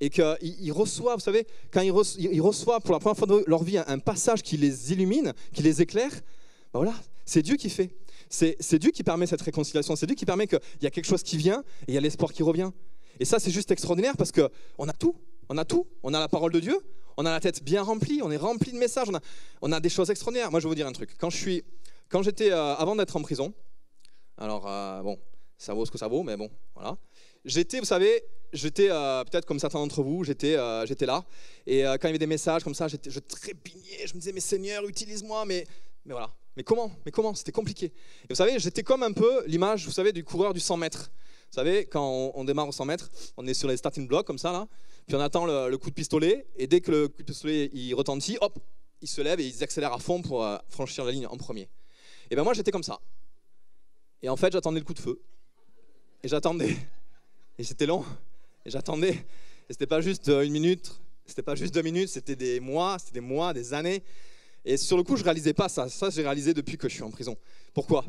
et qu'ils reçoivent, vous savez, quand ils reçoivent pour la première fois de leur vie un passage qui les illumine, qui les éclaire, ben voilà, c'est Dieu qui fait. C'est Dieu qui permet cette réconciliation, c'est Dieu qui permet qu'il y a quelque chose qui vient, et il y a l'espoir qui revient. Et ça, c'est juste extraordinaire, parce qu'on a tout, on a la parole de Dieu, on a la tête bien remplie, on est rempli de messages, on a des choses extraordinaires. Moi, je vais vous dire un truc. Quand j'étais, avant d'être en prison, alors bon, ça vaut ce que ça vaut, mais bon, voilà. Vous savez, peut-être comme certains d'entre vous, j'étais là, et quand il y avait des messages comme ça, je trépignais, je me disais, mais Seigneur, utilise-moi, mais voilà. Mais comment? C'était compliqué. Et vous savez, j'étais comme un peu l'image, vous savez, du coureur du 100 mètres. Vous savez, quand on démarre au 100 mètres, on est sur les starting blocks comme ça, là, puis on attend le coup de pistolet, et dès que le coup de pistolet il retentit, hop, ils se lèvent et ils accélèrent à fond pour franchir la ligne en premier. Et ben moi j'étais comme ça. Et en fait j'attendais le coup de feu. Et j'attendais. Et c'était long. Et j'attendais. Et c'était pas juste 1 minute, c'était pas juste 2 minutes, c'était des mois, des années. Et sur le coup je réalisais pas ça. Ça j'ai réalisé depuis que je suis en prison. Pourquoi ?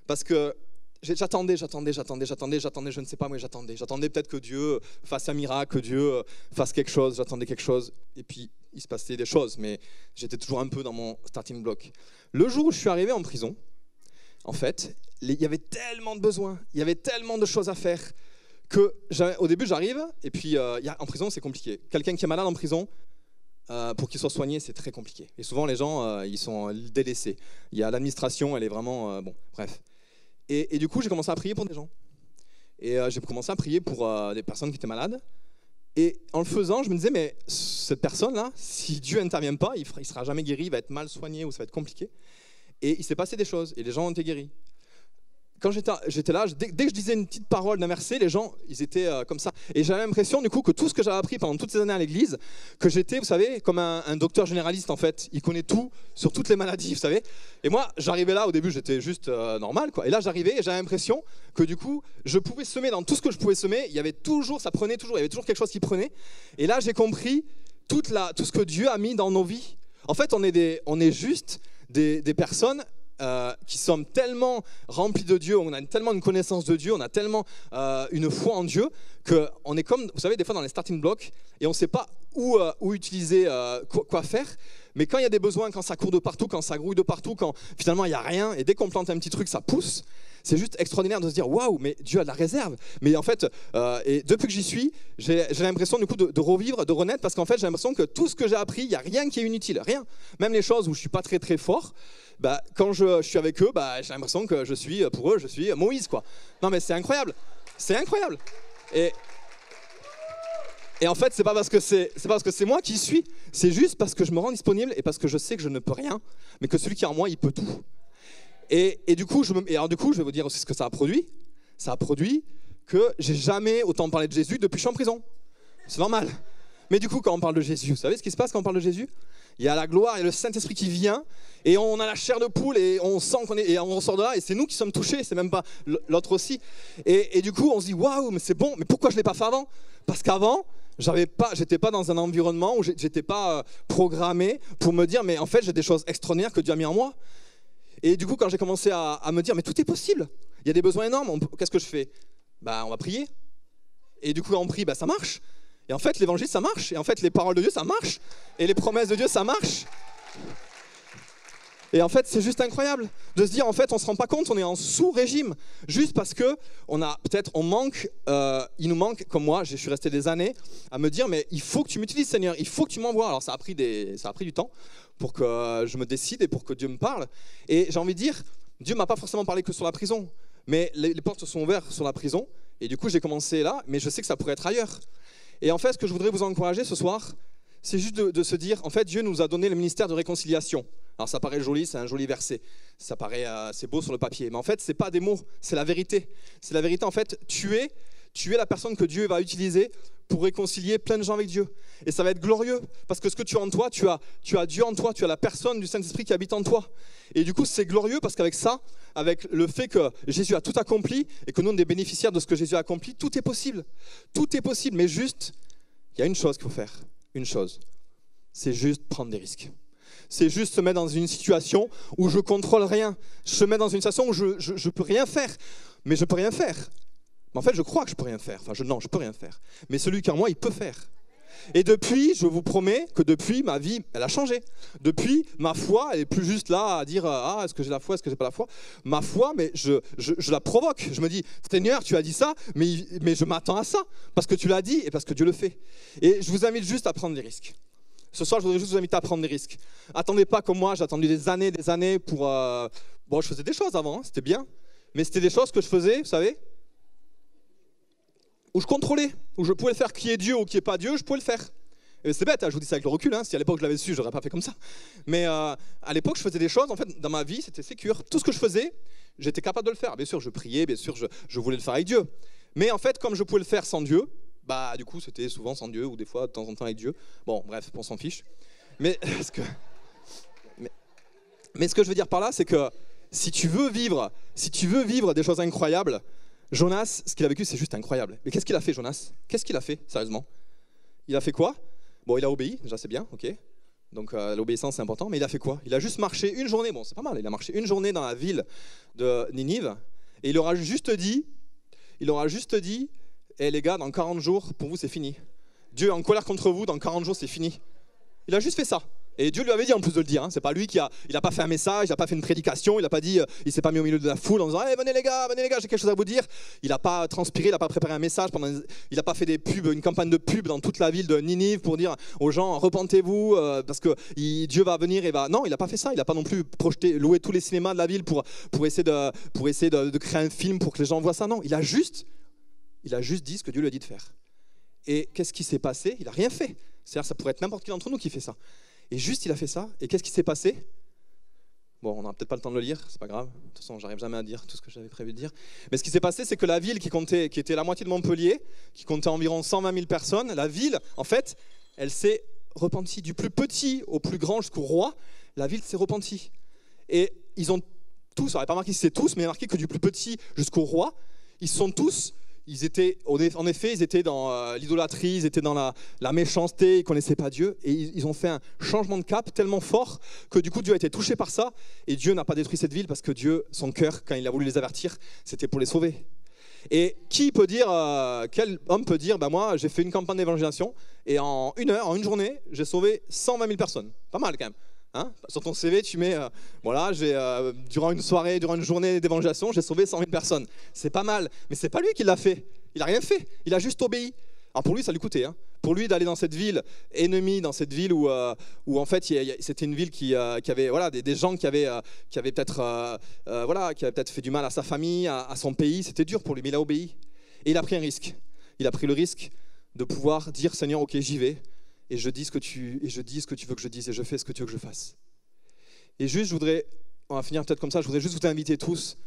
Parce que j'attendais, je ne sais pas, mais j'attendais. J'attendais peut-être que Dieu fasse un miracle, que Dieu fasse quelque chose, j'attendais quelque chose. Et puis, il se passait des choses, mais j'étais toujours un peu dans mon starting block. Le jour où je suis arrivé en prison, en fait, il y avait tellement de besoins, il y avait tellement de choses à faire, qu'au début, j'arrive, et puis en prison, c'est compliqué. Quelqu'un qui est malade en prison, pour qu'il soit soigné, c'est très compliqué. Et souvent, les gens, ils sont délaissés. Il y a l'administration, elle est vraiment... bon, bref. Et du coup, j'ai commencé à prier pour des gens. Et j'ai commencé à prier pour des personnes qui étaient malades. Et en le faisant, je me disais, mais cette personne-là, si Dieu n'intervient pas, il ne sera jamais guéri, il va être mal soigné ou ça va être compliqué. Et il s'est passé des choses et les gens ont été guéris. Quand j'étais là, dès que je disais une petite parole d'un verset, les gens, ils étaient comme ça. Et j'avais l'impression, du coup, que tout ce que j'avais appris pendant toutes ces années à l'église, que j'étais, vous savez, comme un docteur généraliste, en fait. Il connaît tout sur toutes les maladies, vous savez. Et moi, j'arrivais là, au début, j'étais juste normal, quoi. Et là, j'arrivais et j'avais l'impression que, du coup, je pouvais semer dans tout ce que je pouvais semer. Il y avait toujours, ça prenait toujours, il y avait toujours quelque chose qui prenait. Et là, j'ai compris tout ce que Dieu a mis dans nos vies. En fait, on est juste des personnes qui sommes tellement remplis de Dieu, on a tellement une connaissance de Dieu, on a tellement une foi en Dieu, qu'on est comme, vous savez, des fois dans les starting blocks, et on ne sait pas où utiliser, quoi faire. Mais quand il y a des besoins, quand ça court de partout, quand ça grouille de partout, quand finalement il n'y a rien, et dès qu'on plante un petit truc, ça pousse, c'est juste extraordinaire de se dire waouh, mais Dieu a de la réserve. Mais en fait, et depuis que j'y suis, j'ai l'impression du coup de revivre, de renaître, parce qu'en fait j'ai l'impression que tout ce que j'ai appris, il n'y a rien qui est inutile, rien. Même les choses où je ne suis pas très très fort, bah, quand je suis avec eux, bah, j'ai l'impression que pour eux, je suis Moïse, quoi. Non mais c'est incroyable, c'est incroyable. Et en fait, c'est pas parce que c'est moi qui suis, c'est juste parce que je me rends disponible et parce que je sais que je ne peux rien, mais que celui qui est en moi, il peut tout. Et du coup, je vais vous dire aussi ce que ça a produit. Ça a produit que j'ai jamais autant parlé de Jésus depuis que je suis en prison. C'est normal. Mais du coup, quand on parle de Jésus, vous savez ce qui se passe quand on parle de Jésus ? Il y a la gloire et le Saint-Esprit qui vient, et on a la chair de poule, et on sent et on sort de là, et c'est nous qui sommes touchés, c'est même pas l'autre aussi. Et du coup, on se dit, waouh, mais c'est bon, mais pourquoi je ne l'ai pas fait avant ? Parce qu'avant, j'étais pas dans un environnement où j'étais pas programmé pour me dire, mais en fait, j'ai des choses extraordinaires que Dieu a mis en moi. Et du coup, quand j'ai commencé à me dire, mais tout est possible, il y a des besoins énormes, qu'est-ce que je fais ? Bah, on va prier. Et du coup, quand on prie, bah, ça marche. Et en fait, l'évangile, ça marche. Et en fait, les paroles de Dieu, ça marche. Et les promesses de Dieu, ça marche. Et en fait, c'est juste incroyable de se dire, en fait, on ne se rend pas compte, on est en sous-régime. Juste parce que il nous manque, comme moi, je suis resté des années, à me dire, mais il faut que tu m'utilises, Seigneur, il faut que tu m'envoies. Alors, ça a pris du temps pour que je me décide et pour que Dieu me parle. Et j'ai envie de dire, Dieu ne m'a pas forcément parlé que sur la prison, mais les portes se sont ouvertes sur la prison. Et du coup, j'ai commencé là, mais je sais que ça pourrait être ailleurs. Et en fait, ce que je voudrais vous encourager ce soir, c'est juste de se dire, en fait, Dieu nous a donné le ministère de réconciliation. Alors ça paraît joli, c'est un joli verset, ça paraît, c'est beau sur le papier, mais en fait, c'est pas des mots, c'est la vérité. C'est la vérité, en fait, tu es la personne que Dieu va utiliser pour réconcilier plein de gens avec Dieu. Et ça va être glorieux, parce que ce que tu as en toi, tu as Dieu en toi, tu as la personne du Saint-Esprit qui habite en toi. Et du coup, c'est glorieux, parce qu'avec ça, avec le fait que Jésus a tout accompli, et que nous, on est des bénéficiaires de ce que Jésus a accompli, tout est possible. Tout est possible, mais juste, il y a une chose qu'il faut faire, une chose, c'est juste prendre des risques. C'est juste se mettre dans une situation où je contrôle rien. Je me mets dans une situation où je peux rien faire. Mais je peux rien faire. Mais en fait, je crois que je peux rien faire. Non, je peux rien faire. Mais celui qui est en moi, il peut faire. Et depuis, je vous promets que depuis, ma vie, elle a changé. Depuis, ma foi, elle n'est plus juste là à dire « est-ce que j'ai la foi, est-ce que j'ai pas la foi ?» Ma foi, mais je la provoque. Je me dis « Seigneur, tu as dit ça, mais je m'attends à ça. Parce que tu l'as dit et parce que Dieu le fait. » Et je vous invite juste à prendre des risques. Ce soir, je voudrais juste vous inviter à prendre des risques. Attendez pas comme moi, j'ai attendu des années pour... Bon, je faisais des choses avant, hein, c'était bien. Mais c'était des choses que je faisais, vous savez, où je contrôlais, où je pouvais le faire qui est Dieu ou qui est pas Dieu, je pouvais le faire. Et c'est bête, hein, je vous dis ça avec le recul, hein, si à l'époque je l'avais su, je n'aurais pas fait comme ça. Mais à l'époque, je faisais des choses, en fait, dans ma vie, c'était sécure. Tout ce que je faisais, j'étais capable de le faire. Bien sûr, je priais, bien sûr, je voulais le faire avec Dieu. Mais en fait, comme je pouvais le faire sans Dieu, bah du coup c'était souvent sans Dieu ou des fois de temps en temps avec Dieu. Bon, bref, on s'en fiche. Mais ce que je veux dire par là, c'est que si tu veux vivre des choses incroyables, Jonas, ce qu'il a vécu, c'est juste incroyable. Mais qu'est-ce qu'il a fait, Jonas? Qu'est-ce qu'il a fait, sérieusement? Il a fait quoi? Bon, il a obéi, déjà c'est bien, ok. Donc l'obéissance c'est important, mais il a fait quoi? Il a juste marché une journée, bon c'est pas mal, il a marché une journée dans la ville de Ninive, et il leur a juste dit, eh les gars, dans 40 jours, pour vous c'est fini. Dieu est en colère contre vous, dans 40 jours c'est fini. Il a juste fait ça. Et Dieu lui avait dit en plus de le dire, hein. C'est pas lui il a pas fait un message, il a pas fait une prédication, il a pas dit, il s'est pas mis au milieu de la foule en disant hey, venez les gars, j'ai quelque chose à vous dire. Il a pas transpiré, il a pas préparé un message, il a pas fait des pubs, une campagne de pub dans toute la ville de Ninive pour dire aux gens repentez-vous parce que Dieu va venir et va. Non, il a pas fait ça, il a pas non plus loué tous les cinémas de la ville pour essayer de créer un film pour que les gens voient ça. Non, il a juste dit ce que Dieu lui a dit de faire. Et qu'est-ce qui s'est passé? Il a rien fait. C'est-à-dire ça pourrait être n'importe qui d'entre nous qui fait ça. Et juste, il a fait ça. Et qu'est-ce qui s'est passé? Bon, on n'aura peut-être pas le temps de le lire, c'est pas grave. De toute façon, j'arrive jamais à dire tout ce que j'avais prévu de dire. Mais ce qui s'est passé, c'est que la ville qui était la moitié de Montpellier, qui comptait environ 120 000 personnes, la ville, en fait, elle s'est repentie. Du plus petit au plus grand jusqu'au roi, la ville s'est repentie. Et ils ont tous, on n'avait pas marqué si c'est tous, mais il y a marqué que du plus petit jusqu'au roi, ils étaient dans l'idolâtrie, ils étaient dans la méchanceté, ils ne connaissaient pas Dieu. Et ils ont fait un changement de cap tellement fort que du coup Dieu a été touché par ça. Et Dieu n'a pas détruit cette ville parce que Dieu, son cœur, quand il a voulu les avertir, c'était pour les sauver. Et quel homme peut dire, moi j'ai fait une campagne d'évangélisation et en une journée, j'ai sauvé 120 000 personnes. Pas mal quand même. Hein? Sur ton CV, tu mets, durant une journée d'évangélisation, j'ai sauvé 100 000 personnes. C'est pas mal, mais c'est pas lui qui l'a fait. Il a rien fait, il a juste obéi. Alors pour lui, ça lui coûtait. Hein. Pour lui, d'aller dans cette ville ennemie, dans cette ville où en fait, c'était une ville qui avait des gens qui avaient peut-être fait du mal à sa famille, à son pays. C'était dur pour lui, mais il a obéi. Et il a pris un risque. Il a pris le risque de pouvoir dire, Seigneur, ok, j'y vais. Et je dis ce que tu veux que je dise et je fais ce que tu veux que je fasse. Et juste, on va finir peut-être comme ça, je voudrais juste vous inviter tous,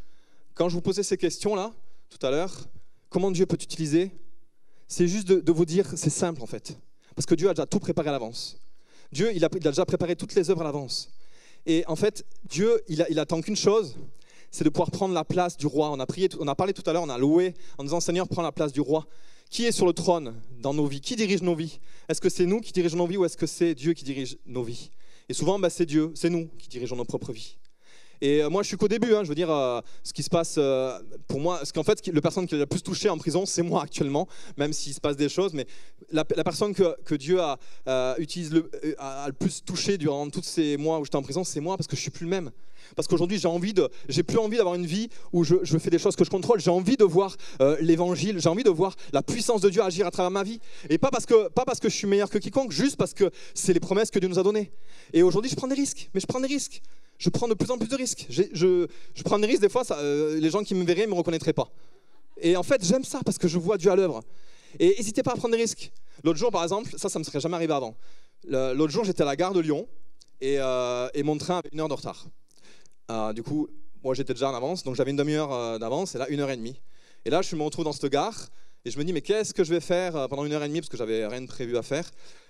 quand je vous posais ces questions-là, tout à l'heure, comment Dieu peut t'utiliser? C'est juste de vous dire, c'est simple en fait. Parce que Dieu a déjà tout préparé à l'avance. Dieu, il a déjà préparé toutes les œuvres à l'avance. Et en fait, Dieu, il attend qu'une chose, c'est de pouvoir prendre la place du roi. On a parlé tout à l'heure, on a loué en disant, Seigneur, prends la place du roi. Qui est sur le trône dans nos vies? Qui dirige nos vies? Est-ce que c'est nous qui dirigeons nos vies ou est-ce que c'est Dieu qui dirige nos vies? Et souvent, c'est Dieu, c'est nous qui dirigeons nos propres vies. Et moi, je suis qu'au début, je veux dire, ce qui se passe pour moi, parce qu'en fait, la personne qui a le plus touché en prison, c'est moi actuellement, même s'il se passe des choses, mais la personne que Dieu a le plus touché durant tous ces mois où j'étais en prison, c'est moi, parce que je suis plus le même. Parce qu'aujourd'hui, j'ai plus envie d'avoir une vie où je fais des choses que je contrôle. J'ai envie de voir l'évangile, j'ai envie de voir la puissance de Dieu agir à travers ma vie. Et pas parce que je suis meilleur que quiconque, juste parce que c'est les promesses que Dieu nous a données. Et aujourd'hui, je prends des risques, mais je prends des risques. Je prends de plus en plus de risques. Je prends des risques, des fois, les gens qui me verraient ne me reconnaîtraient pas. Et en fait, j'aime ça parce que je vois Dieu à l'œuvre. Et n'hésitez pas à prendre des risques. L'autre jour, par exemple, ça me serait jamais arrivé avant. L'autre jour, j'étais à la gare de Lyon et mon train avait 1 heure de retard. Du coup, moi j'étais déjà en avance, donc j'avais une demi-heure d'avance, et là 1h30. Et là, je me retrouve dans cette gare, et je me dis, mais qu'est-ce que je vais faire pendant 1h30, parce que j'avais rien de prévu à faire.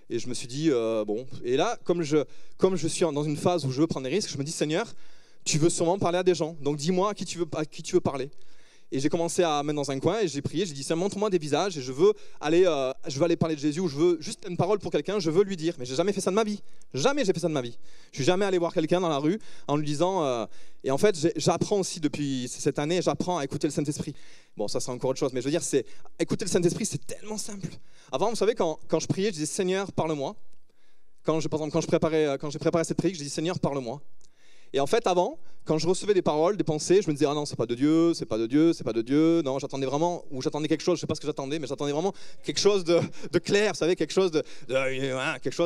Et je me suis dit, bon. Et là, comme je suis dans une phase où je veux prendre des risques, je me dis, Seigneur, tu veux sûrement parler à des gens, donc dis-moi à qui tu veux parler. Et j'ai commencé à mettre dans un coin et j'ai prié, j'ai dit, Seigneur, montre-moi des visages et je veux aller parler de Jésus ou je veux juste une parole pour quelqu'un, je veux lui dire. Mais j'ai jamais fait ça de ma vie. Jamais j'ai fait ça de ma vie. Je suis jamais allé voir quelqu'un dans la rue en lui disant... et en fait, j'apprends aussi depuis cette année, j'apprends à écouter le Saint-Esprit. Bon, ça c'est encore autre chose, mais je veux dire, écouter le Saint-Esprit, c'est tellement simple. Avant, vous savez, quand je priais, je disais, Seigneur, parle-moi. Par exemple, quand j'ai préparé cette prière, je dis, Seigneur, parle-moi. Et en fait, avant, quand je recevais des paroles, des pensées, je me disais, ah non, c'est pas de Dieu, c'est pas de Dieu, c'est pas de Dieu. Non, j'attendais quelque chose, je sais pas ce que j'attendais, mais j'attendais vraiment quelque chose de clair, vous savez, quelque chose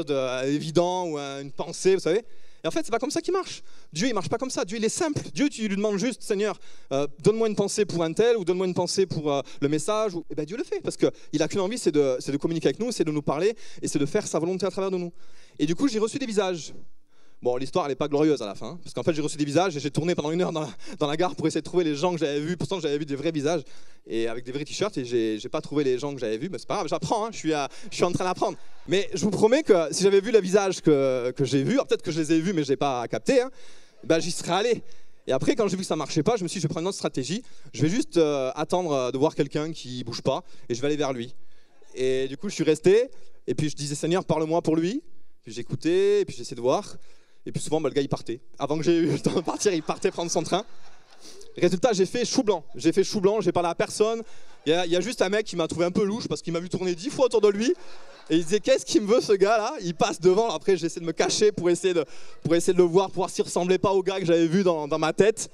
d'évident ou une pensée, vous savez. Et en fait, c'est pas comme ça qu'il marche. Dieu, il marche pas comme ça. Dieu, il est simple. Dieu, tu lui demandes juste, Seigneur, donne-moi une pensée pour un tel, ou donne-moi une pensée pour le message. Et ben Dieu le fait, parce qu'il a qu'une envie, c'est de communiquer avec nous, c'est de nous parler, et c'est de faire sa volonté à travers de nous. Et du coup, j'ai reçu des visages. Bon, l'histoire, elle n'est pas glorieuse à la fin, parce qu'en fait, j'ai reçu des visages et j'ai tourné pendant 1 heure dans la gare pour essayer de trouver les gens que j'avais vus. Pourtant, j'avais vu des vrais visages et avec des vrais t-shirts et j'ai pas trouvé les gens que j'avais vus. Mais c'est pas grave, j'apprends, hein, je suis en train d'apprendre. Mais je vous promets que si j'avais vu le visage que j'ai vu, peut-être que je les ai vus, mais je n'ai pas capté, hein, ben, j'y serais allé. Et après, quand j'ai vu que ça marchait pas, je me suis dit, je vais prendre une autre stratégie. Je vais juste attendre de voir quelqu'un qui bouge pas et je vais aller vers lui. Et du coup, je suis resté et puis je disais, Seigneur, parle-moi pour lui. Puis j'écoutais et puis j'essayais de voir. Et puis souvent, le gars, il partait. Avant que j'ai eu le temps de partir, il partait prendre son train. Résultat, j'ai fait chou blanc. J'ai parlé à personne. Il y a juste un mec qui m'a trouvé un peu louche parce qu'il m'a vu tourner 10 fois autour de lui. Et il disait, qu'est-ce qu'il me veut ce gars-là? Il passe devant. Après, j'essaie de me cacher pour essayer de le voir, pour voir s'il ne ressemblait pas au gars que j'avais vu dans ma tête.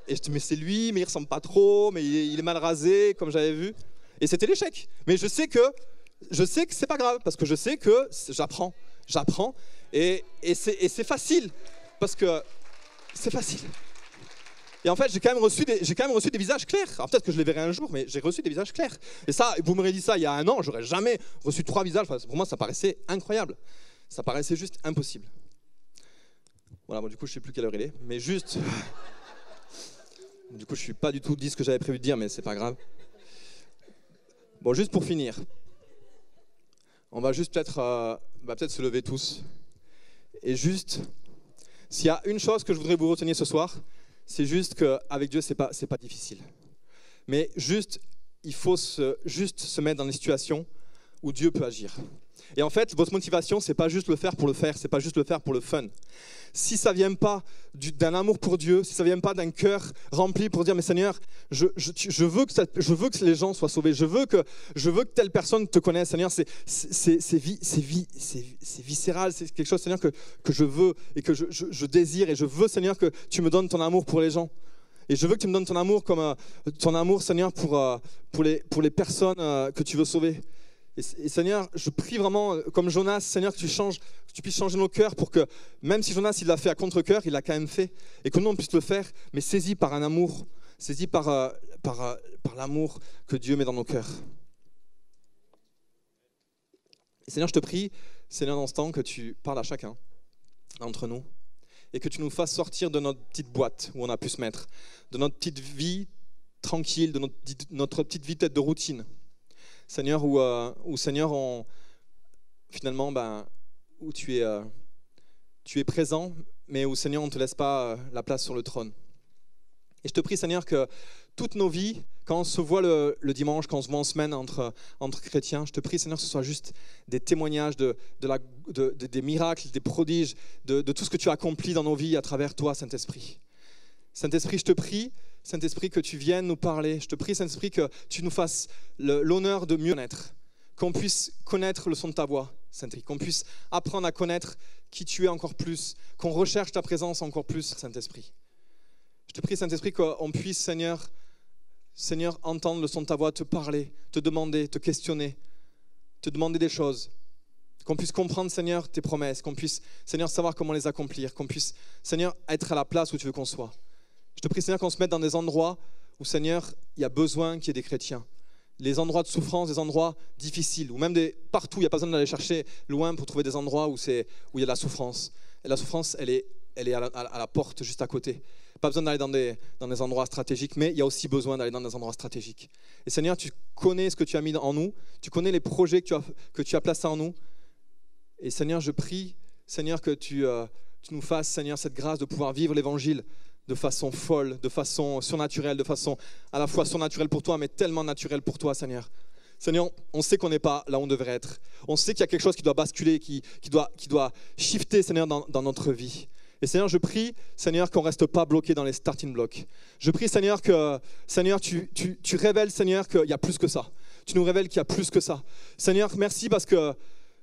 Et je dis, mais c'est lui, mais il ne ressemble pas trop, mais il est mal rasé, comme j'avais vu. Et c'était l'échec. Mais je sais que c'est pas grave, parce que je sais que j'apprends. Et c'est facile, parce que c'est facile. Et en fait, j'ai quand même reçu des visages clairs. Alors peut-être que je les verrai un jour, mais j'ai reçu des visages clairs. Et ça, vous m'auriez dit ça il y a 1 an, j'aurais jamais reçu 3 visages. Enfin, pour moi, ça paraissait incroyable. Ça paraissait juste impossible. Voilà, bon, du coup, je sais plus quelle heure il est, mais juste... Du coup, je suis pas du tout dit ce que j'avais prévu de dire, mais c'est pas grave. Bon, juste pour finir, on va juste peut-être se lever tous. Et juste, s'il y a une chose que je voudrais vous retenir ce soir, c'est juste qu'avec Dieu, c'est pas difficile. Mais juste, il faut juste se mettre dans des situations où Dieu peut agir. Et en fait, votre motivation, c'est pas juste le faire pour le faire, c'est pas juste le faire pour le fun. Si ça vient pas d'un amour pour Dieu, si ça vient pas d'un cœur rempli pour dire, mais Seigneur, je veux que les gens soient sauvés, je veux que telle personne te connaisse, Seigneur, c'est viscéral, c'est quelque chose, Seigneur, que je veux et que je désire, et je veux, Seigneur, que tu me donnes ton amour pour les gens. Et je veux que tu me donnes ton amour comme ton amour, Seigneur, pour les personnes que tu veux sauver. Et Seigneur, je prie vraiment, comme Jonas, Seigneur, que tu puisses changer nos cœurs pour que, même si Jonas, il l'a fait à contre-cœur, il l'a quand même fait, et que nous, on puisse le faire, mais saisi par un amour, saisi par l'amour que Dieu met dans nos cœurs. Et Seigneur, je te prie, Seigneur, dans ce temps, que tu parles à chacun d'entre nous, et que tu nous fasses sortir de notre petite boîte où on a pu se mettre, de notre petite vie tranquille, de notre petite vie peut-être de routine. Seigneur, où Seigneur, finalement, où tu es présent, mais où Seigneur, on ne te laisse pas la place sur le trône. Et je te prie, Seigneur, que toutes nos vies, quand on se voit le dimanche, quand on se voit en semaine entre chrétiens, je te prie, Seigneur, que ce soit juste des témoignages des miracles, des prodiges, de tout ce que tu as accompli dans nos vies à travers toi, Saint-Esprit. Saint-Esprit, je te prie, Saint-Esprit, que tu viennes nous parler. Je te prie, Saint-Esprit, que tu nous fasses l'honneur de mieux connaître, qu'on puisse connaître le son de ta voix, Saint-Esprit, qu'on puisse apprendre à connaître qui tu es encore plus, qu'on recherche ta présence encore plus, Saint-Esprit. Je te prie, Saint-Esprit, qu'on puisse, Seigneur, entendre le son de ta voix, te parler, te demander, te questionner, te demander des choses, qu'on puisse comprendre, Seigneur, tes promesses, qu'on puisse, Seigneur, savoir comment les accomplir, qu'on puisse, Seigneur, être à la place où tu veux qu'on soit. Je te prie, Seigneur, qu'on se mette dans des endroits où, Seigneur, il y a besoin qu'il y ait des chrétiens. Les endroits de souffrance, des endroits difficiles, ou même partout, il n'y a pas besoin d'aller chercher loin pour trouver des endroits où il y a de la souffrance. Et la souffrance, elle est à la porte, juste à côté. Pas besoin d'aller dans des endroits stratégiques, mais il y a aussi besoin d'aller dans des endroits stratégiques. Et Seigneur, tu connais ce que tu as mis en nous, tu connais les projets que tu as placés en nous. Et Seigneur, je prie, Seigneur, que tu nous fasses, Seigneur, cette grâce de pouvoir vivre l'évangile de façon folle, de façon surnaturelle, de façon à la fois surnaturelle pour toi, mais tellement naturelle pour toi, Seigneur. Seigneur, on sait qu'on n'est pas là où on devrait être. On sait qu'il y a quelque chose qui doit basculer, qui doit shifter, Seigneur, dans notre vie. Et Seigneur, je prie, Seigneur, qu'on ne reste pas bloqué dans les starting blocks. Je prie, Seigneur, que Seigneur, tu révèles, Seigneur, qu'il y a plus que ça. Tu nous révèles qu'il y a plus que ça. Seigneur, merci parce que,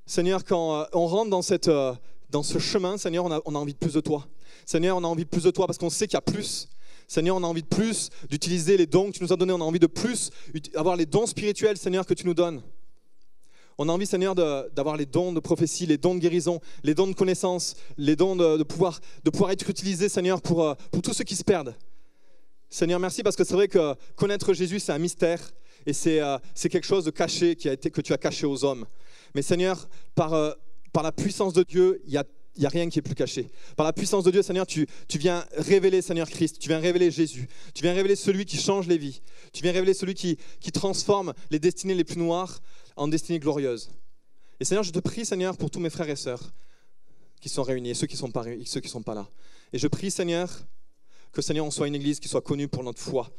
Seigneur, quand on rentre dans ce chemin, Seigneur, on a envie de plus de toi. Seigneur, on a envie de plus de toi parce qu'on sait qu'il y a plus. Seigneur, on a envie de plus d'utiliser les dons que tu nous as donnés. On a envie de plus avoir les dons spirituels, Seigneur, que tu nous donnes. On a envie, Seigneur, d'avoir les dons de prophétie, les dons de guérison, les dons de connaissance, les dons de pouvoir être utilisés, Seigneur, pour tous ceux qui se perdent. Seigneur, merci parce que c'est vrai que connaître Jésus, c'est un mystère et c'est quelque chose de caché que tu as caché aux hommes. Mais Seigneur, par la puissance de Dieu, il il n'y a rien qui est plus caché. Par la puissance de Dieu, Seigneur, tu viens révéler, Seigneur Christ, tu viens révéler Jésus, tu viens révéler celui qui change les vies, tu viens révéler celui qui transforme les destinées les plus noires en destinées glorieuses. Et Seigneur, je te prie, Seigneur, pour tous mes frères et sœurs qui sont réunis et ceux qui ne sont pas là. Et je prie, Seigneur, que Seigneur, on soit une église qui soit connue pour notre foi.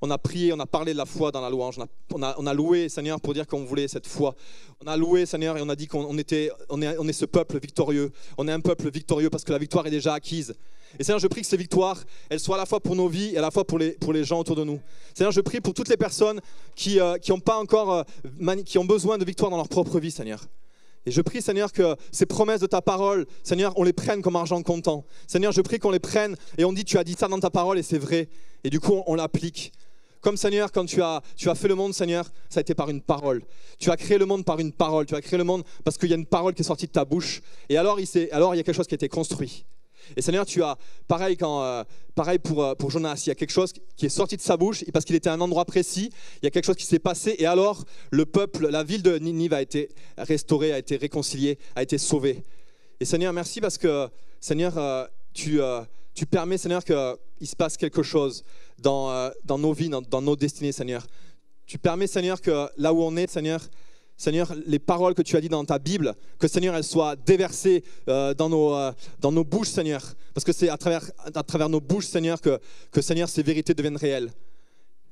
On a prié, on a parlé de la foi dans la louange. On a loué, Seigneur, pour dire qu'on voulait cette foi. On a loué, Seigneur, et on a dit qu'on est ce peuple victorieux. On est un peuple victorieux parce que la victoire est déjà acquise. Et Seigneur, je prie que ces victoires, elles soient à la fois pour nos vies et à la fois pour les gens autour de nous. Seigneur, je prie pour toutes les personnes qui ont besoin de victoire dans leur propre vie, Seigneur. Et je prie, Seigneur, que ces promesses de ta parole, Seigneur, on les prenne comme argent comptant. Seigneur, je prie qu'on les prenne et on dit, tu as dit ça dans ta parole et c'est vrai. Et du coup, on l'applique. Comme Seigneur, quand tu as fait le monde, Seigneur, ça a été par une parole. Tu as créé le monde par une parole. Tu as créé le monde parce qu'il y a une parole qui est sortie de ta bouche. Et alors, il y a quelque chose qui a été construit. Et Seigneur, tu as, pareil pour Jonas, il y a quelque chose qui est sorti de sa bouche parce qu'il était à un endroit précis, il y a quelque chose qui s'est passé et alors le peuple, la ville de Ninive a été restaurée, a été réconciliée, a été sauvée. Et Seigneur, merci parce que Seigneur, tu permets, Seigneur, qu'il se passe quelque chose dans nos vies, dans nos destinées, Seigneur. Tu permets, Seigneur, que là où on est, Seigneur, les paroles que tu as dites dans ta Bible, que Seigneur, elles soient déversées dans nos bouches, Seigneur. Parce que c'est à travers nos bouches, Seigneur, que Seigneur, ces vérités deviennent réelles.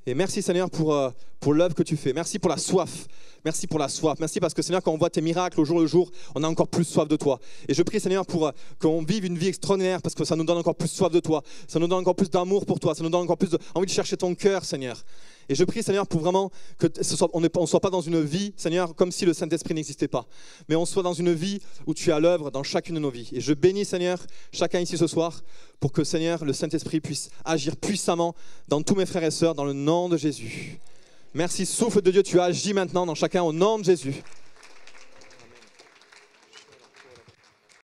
Et merci, Seigneur, pour l'œuvre que tu fais. Merci pour la soif. Merci pour la soif. Merci parce que, Seigneur, quand on voit tes miracles au jour le jour, on a encore plus soif de toi. Et je prie, Seigneur, pour qu'on vive une vie extraordinaire parce que ça nous donne encore plus soif de toi. Ça nous donne encore plus d'amour pour toi. Ça nous donne encore plus envie de chercher ton cœur, Seigneur. Et je prie, Seigneur, pour vraiment qu'on ne soit pas dans une vie, Seigneur, comme si le Saint-Esprit n'existait pas. Mais on soit dans une vie où tu as l'œuvre dans chacune de nos vies. Et je bénis, Seigneur, chacun ici ce soir pour que, Seigneur, le Saint-Esprit puisse agir puissamment dans tous mes frères et sœurs, dans le nom de Jésus. Merci, souffle de Dieu, tu agis maintenant dans chacun au nom de Jésus.